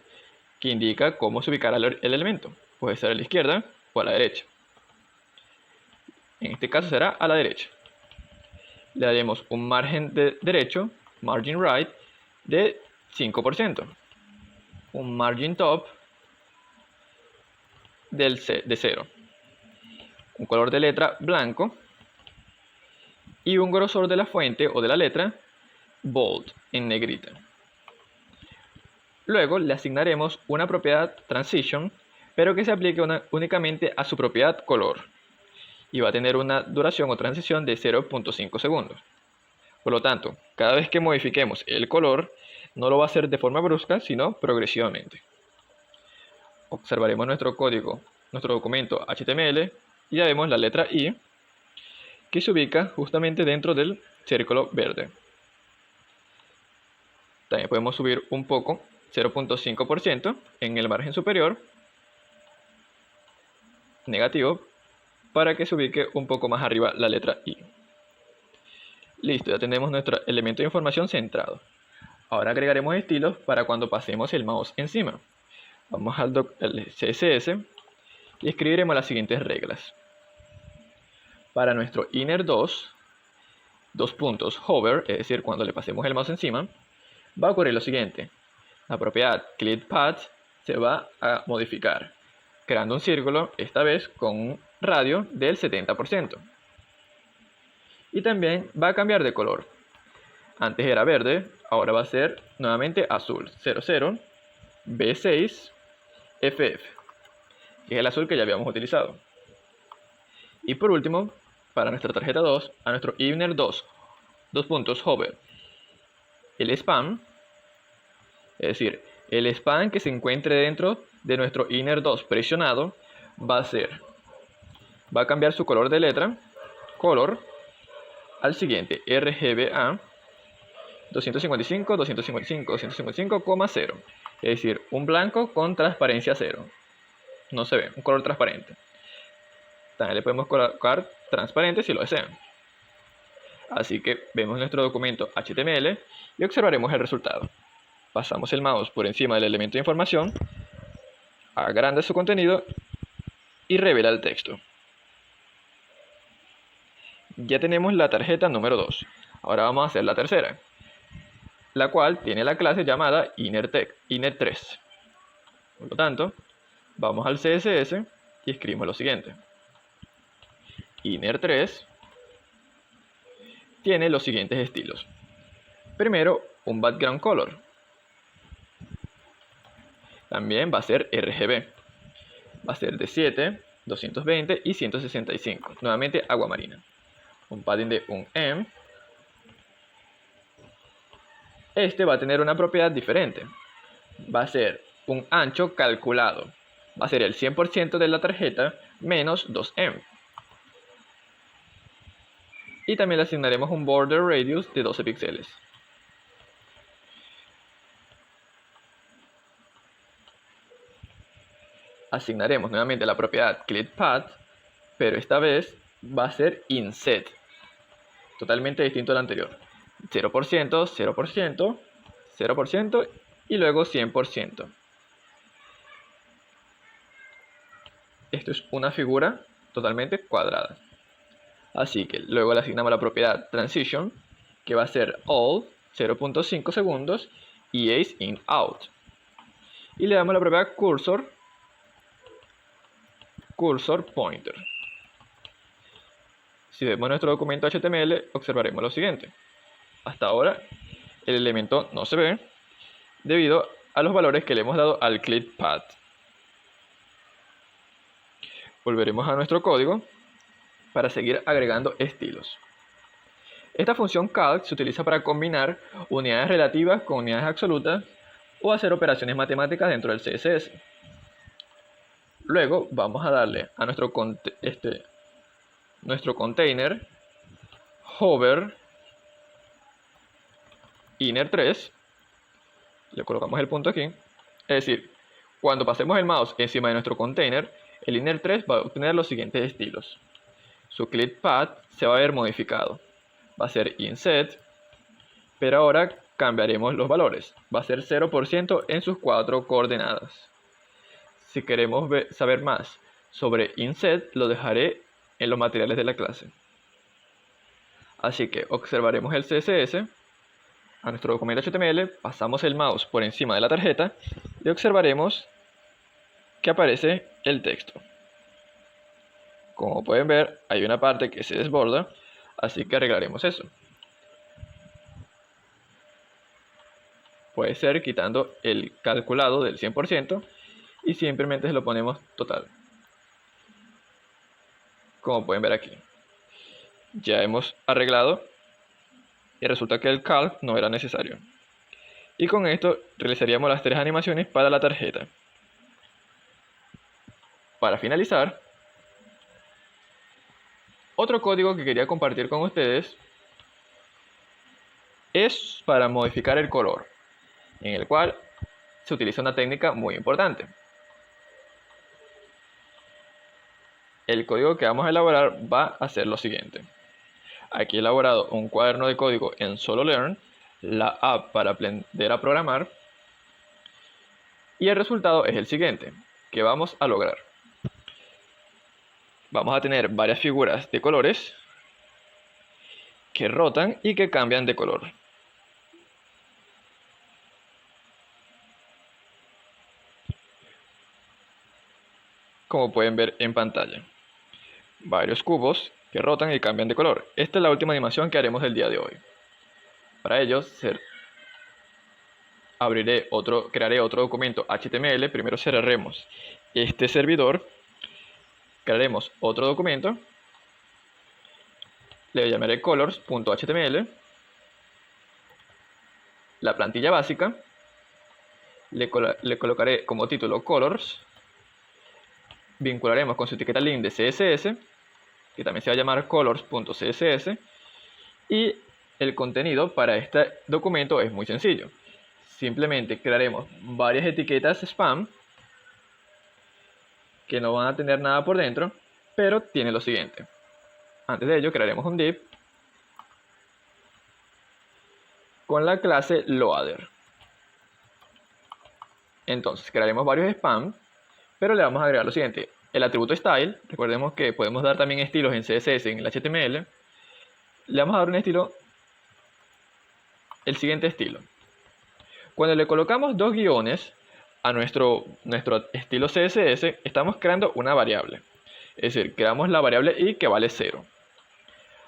que indica cómo se ubicará el elemento. Puede ser a la izquierda o a la derecha. En este caso será a la derecha. Le daremos un margen derecho, margin right, de 5%. Un margin top de 0. Un color de letra blanco. Y un grosor de la fuente o de la letra bold, en negrita. Luego le asignaremos una propiedad transition, pero que se aplique únicamente a su propiedad color. Y va a tener una duración o transición de 0.5 segundos. Por lo tanto, cada vez que modifiquemos el color, no lo va a hacer de forma brusca, sino progresivamente. Observaremos nuestro código, nuestro documento HTML, y ya vemos la letra I, que se ubica justamente dentro del círculo verde. También podemos subir un poco, 0.5% en el margen superior, negativo, para que se ubique un poco más arriba la letra I. Listo, ya tenemos nuestro elemento de información centrado. Ahora agregaremos estilos para cuando pasemos el mouse encima. Vamos al CSS y escribiremos las siguientes reglas. Para nuestro inner 2 puntos hover, es decir, cuando le pasemos el mouse encima, va a ocurrir lo siguiente. La propiedad clickPath se va a modificar, creando un círculo, esta vez con un radio del 70%. Y también va a cambiar de color. Antes era verde, ahora va a ser nuevamente azul. 00, B6, FF, que es el azul que ya habíamos utilizado. Y por último, para nuestra tarjeta 2, a nuestro inner 2 puntos hover, el spam, es decir, el spam que se encuentre dentro de nuestro inner 2 presionado, va a cambiar su color de letra, color, al siguiente, RGBA 255, 255, 255,0. Es decir, un blanco con transparencia 0. No se ve, un color transparente. También le podemos colocar transparente si lo desean. Así que vemos nuestro documento HTML y observaremos el resultado. Pasamos el mouse por encima del elemento de información, agranda su contenido y revela el texto. Ya tenemos la tarjeta número 2. Ahora vamos a hacer la tercera, la cual tiene la clase llamada inner3. Por lo tanto, vamos al CSS y escribimos lo siguiente. Inner3 tiene los siguientes estilos. Primero, un background color. También va a ser RGB. Va a ser de 7, 220 y 165. Nuevamente agua marina. Un padding de un M. Este va a tener una propiedad diferente. Va a ser un ancho calculado. Va a ser el 100% de la tarjeta menos 2M. Y también le asignaremos un border radius de 12 píxeles. Asignaremos nuevamente la propiedad clickPath, pero esta vez va a ser inset. Totalmente distinto al anterior. 0%, 0%, 0% y luego 100%. Esto es una figura totalmente cuadrada. Así que luego le asignamos la propiedad transition, que va a ser all, 0.5 segundos, y ace in out. Y le damos la propiedad cursor pointer. Si vemos nuestro documento HTML, observaremos lo siguiente. Hasta ahora, el elemento no se ve debido a los valores que le hemos dado al clickPath. Volveremos a nuestro código para seguir agregando estilos. Esta función calc se utiliza para combinar unidades relativas con unidades absolutas o hacer operaciones matemáticas dentro del CSS. Luego vamos a darle a nuestro container hover inner3, le colocamos el punto aquí, es decir, cuando pasemos el mouse encima de nuestro container, el inner3 va a obtener los siguientes estilos. Su clickPath se va a ver modificado, va a ser inset, pero ahora cambiaremos los valores, va a ser 0% en sus 4 coordenadas. Si queremos saber más sobre inset, lo dejaré en los materiales de la clase. Así que observaremos el CSS, a nuestro documento HTML, pasamos el mouse por encima de la tarjeta y observaremos que aparece el texto. Como pueden ver, hay una parte que se desborda, así que arreglaremos eso. Puede ser quitando el calculado del 100% y simplemente se lo ponemos total. Como pueden ver aquí. Ya hemos arreglado y resulta que el calc no era necesario. Y con esto realizaríamos las 3 animaciones para la tarjeta. Para finalizar, otro código que quería compartir con ustedes es para modificar el color, en el cual se utiliza una técnica muy importante. El código que vamos a elaborar va a ser lo siguiente. Aquí he elaborado un cuaderno de código en SoloLearn, la app para aprender a programar, y el resultado es el siguiente, que vamos a lograr. Vamos a tener varias figuras de colores que rotan y que cambian de color. Como pueden ver en pantalla, varios cubos que rotan y cambian de color. Esta es la última animación que haremos el día de hoy. Para ello, crearé otro documento HTML. Primero cerraremos este servidor, crearemos otro documento, le llamaré colors.html, la plantilla básica, le colocaré como título colors, vincularemos con su etiqueta link de CSS, que también se va a llamar colors.css, y el contenido para este documento es muy sencillo. Simplemente crearemos varias etiquetas spam que no van a tener nada por dentro, pero tiene lo siguiente. Antes de ello crearemos un div con la clase loader. Entonces crearemos varios spam, pero le vamos a agregar lo siguiente. El atributo style, recordemos que podemos dar también estilos en CSS en el HTML. Le vamos a dar un estilo, el siguiente estilo. Cuando le colocamos dos guiones a nuestro estilo CSS, estamos creando una variable. Es decir, creamos la variable i que vale 0.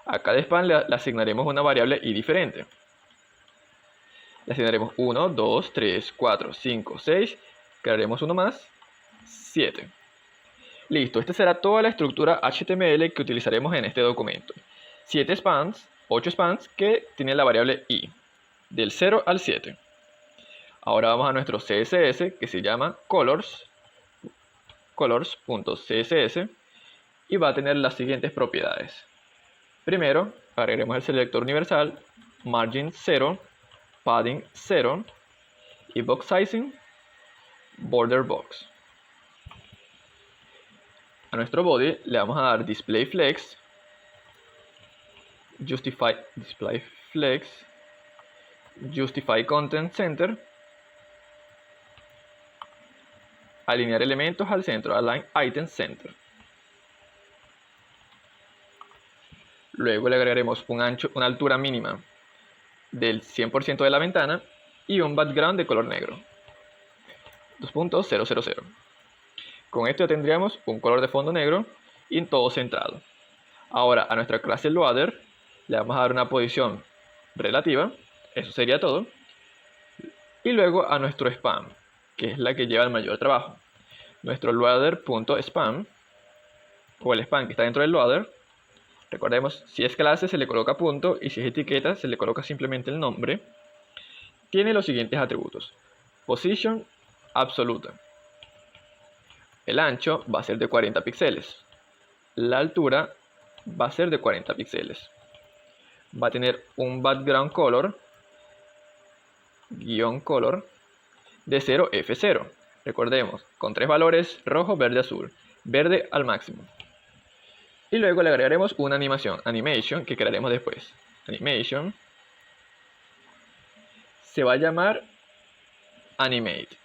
A cada spam le asignaremos una variable i diferente. Le asignaremos 1, 2, 3, 4, 5, 6. Crearemos uno más, 7. Listo, esta será toda la estructura HTML que utilizaremos en este documento. 7 spans, 8 spans que tienen la variable i, del 0 al 7. Ahora vamos a nuestro CSS que se llama colors.css y va a tener las siguientes propiedades. Primero, agregaremos el selector universal, margin 0, padding 0 y box sizing, border box. A nuestro body le vamos a dar display flex, justify content center, alinear elementos al centro, align item center. Luego le agregaremos una altura mínima del 100% de la ventana y un background de color negro, 2.000. Con esto ya tendríamos un color de fondo negro y todo centrado. Ahora a nuestra clase loader le vamos a dar una posición relativa, eso sería todo. Y luego a nuestro spam, que es la que lleva el mayor trabajo. Nuestro loader.spam, o el spam que está dentro del loader. Recordemos, si es clase se le coloca punto y si es etiqueta se le coloca simplemente el nombre. Tiene los siguientes atributos. Position absoluta. El ancho va a ser de 40 píxeles. La altura va a ser de 40 píxeles. Va a tener un background color, color de 0F0. Recordemos, con 3 valores, rojo, verde, azul. Verde al máximo. Y luego le agregaremos una animation, que crearemos después. Animation. Se va a llamar animate.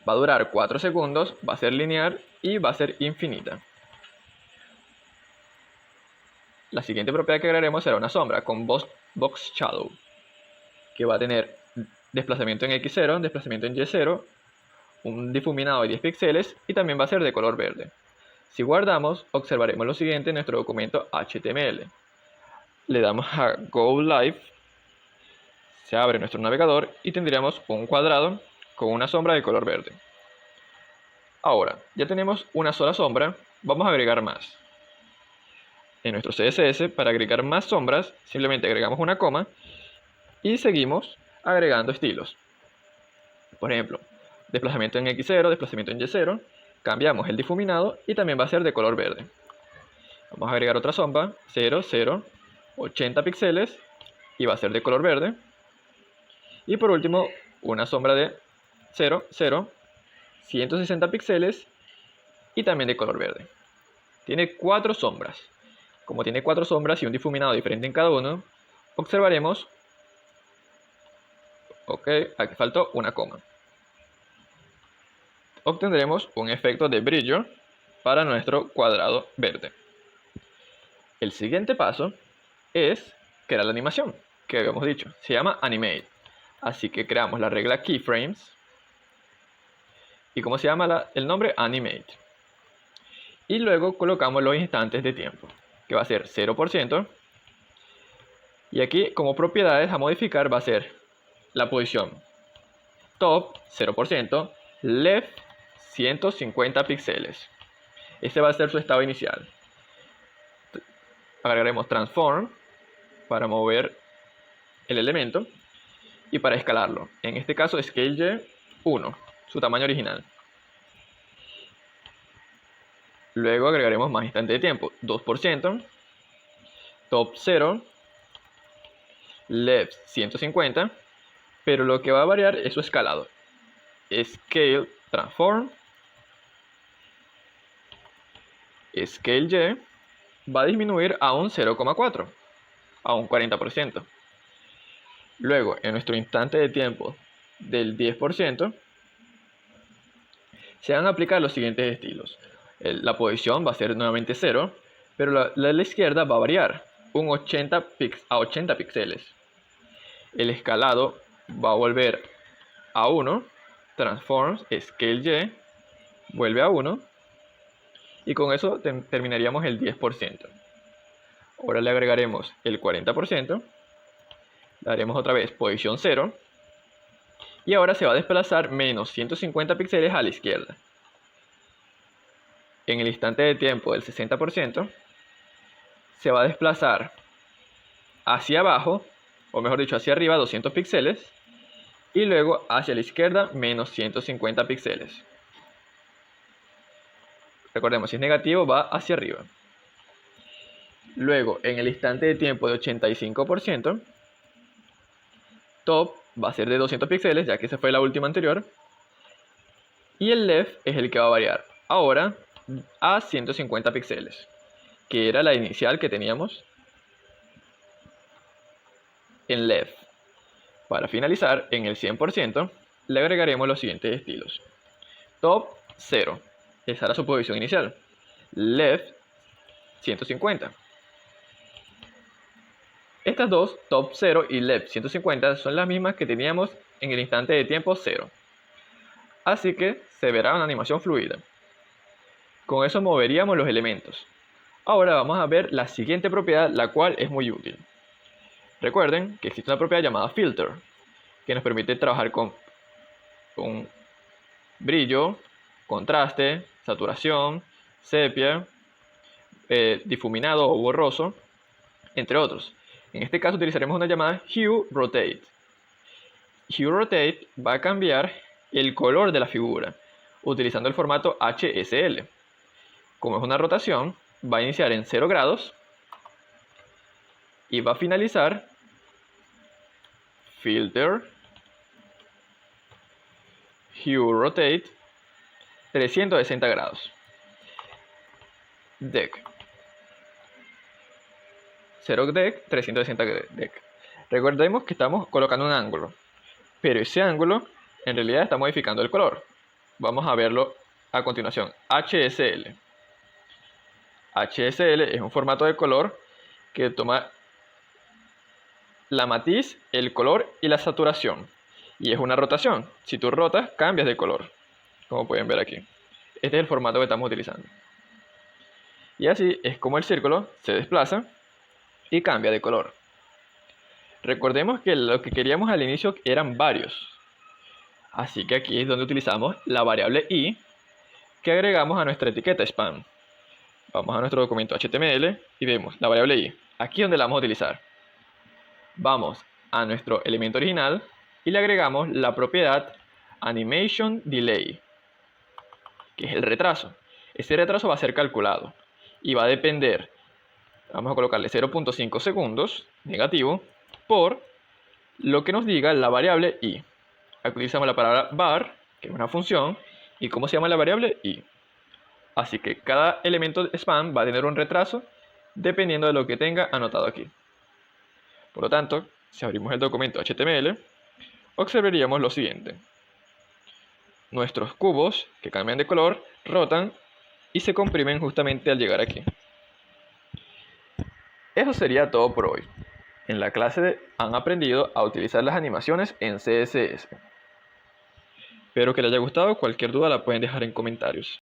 Va a durar 4 segundos, va a ser lineal y va a ser infinita. la siguiente propiedad que agregaremos será una sombra con box shadow, que va a tener desplazamiento en X0, desplazamiento en Y0, un difuminado de 10 píxeles y también va a ser de color verde. Si guardamos, observaremos lo siguiente en nuestro documento HTML. Le damos a Go Live, se abre nuestro navegador y tendríamos un cuadrado con una sombra de color verde. Ahora, ya tenemos una sola sombra, vamos a agregar más. En nuestro CSS, para agregar más sombras, simplemente agregamos una coma y seguimos agregando estilos. Por ejemplo, desplazamiento en X0, desplazamiento en Y0, cambiamos el difuminado y también va a ser de color verde. Vamos a agregar otra sombra, 0, 0, 80 píxeles y va a ser de color verde. Y por último, una sombra de 0, 0, 160 píxeles y también de color verde. Tiene 4 sombras. Como tiene 4 sombras y un difuminado diferente en cada uno, observaremos, aquí faltó una coma. Obtendremos un efecto de brillo para nuestro cuadrado verde. El siguiente paso es crear la animación que habíamos dicho. Se llama Animate. Así que creamos la regla Keyframes. ¿Y cómo se llama el nombre? Animate. Y luego colocamos los instantes de tiempo, que va a ser 0%. Y aquí como propiedades a modificar va a ser la posición top 0%, left 150 píxeles. Este va a ser su estado inicial. Agregaremos transform para mover el elemento y para escalarlo. En este caso scale Y 1, su tamaño original. Luego agregaremos más instante de tiempo, 2%, top 0, left 150, pero lo que va a variar es su escalado. Scale transform, scale Y va a disminuir a un 0,4, a un 40%. Luego, en nuestro instante de tiempo del 10%, se van a aplicar los siguientes estilos. La posición va a ser nuevamente 0, pero la de la izquierda va a variar un 80 a 80 píxeles. El escalado va a volver a 1, transforms, scale Y, vuelve a 1, y con eso terminaríamos el 10%. Ahora le agregaremos el 40%, le daremos otra vez posición 0, y ahora se va a desplazar menos 150 píxeles a la izquierda. En el instante de tiempo del 60%, se va a desplazar hacia abajo, o mejor dicho hacia arriba 200 píxeles, y luego hacia la izquierda menos 150 píxeles. Recordemos, si es negativo va hacia arriba. Luego, en el instante de tiempo de 85%, top va a ser de 200 píxeles, ya que esa fue la última anterior. Y el left es el que va a variar ahora a 150 píxeles, que era la inicial que teníamos en left. Para finalizar, en el 100%, le agregaremos los siguientes estilos. Top 0, esa era su posición inicial. Left 150. Estas dos, top 0 y left 150, son las mismas que teníamos en el instante de tiempo 0. Así que se verá una animación fluida. Con eso moveríamos los elementos. Ahora vamos a ver la siguiente propiedad, la cual es muy útil. Recuerden que existe una propiedad llamada filter, que nos permite trabajar con brillo, contraste, saturación, sepia, difuminado o borroso, entre otros. En este caso utilizaremos una llamada Hue Rotate. Hue Rotate va a cambiar el color de la figura utilizando el formato HSL. Como es una rotación, va a iniciar en 0 grados y va a finalizar Filter Hue Rotate 360 grados. Deck 0 deck, 360 deck. Recordemos que estamos colocando un ángulo, pero ese ángulo en realidad está modificando el color. Vamos a verlo a continuación. HSL. HSL es un formato de color que toma la matiz, el color y la saturación. Y es una rotación. Si tú rotas, cambias de color, como pueden ver aquí. Este es el formato que estamos utilizando. Y así es como el círculo se desplaza y cambia de color. Recordemos que lo que queríamos al inicio eran varios. Así que aquí es donde utilizamos la variable i que agregamos a nuestra etiqueta spam. Vamos a nuestro documento HTML y vemos la variable i. Aquí es donde la vamos a utilizar. Vamos a nuestro elemento original y le agregamos la propiedad animation delay, que es el retraso. Ese retraso va a ser calculado y va a depender, vamos a colocarle 0.5 segundos negativo por lo que nos diga la variable i. Aquí utilizamos la palabra var, que es una función, y ¿cómo se llama la variable i? Así que cada elemento de spam va a tener un retraso dependiendo de lo que tenga anotado aquí. Por lo tanto, si abrimos el documento HTML, observaríamos lo siguiente. Nuestros cubos, que cambian de color, rotan y se comprimen justamente al llegar aquí. Eso sería todo por hoy. En la clase han aprendido a utilizar las animaciones en CSS. Espero que les haya gustado. Cualquier duda la pueden dejar en comentarios.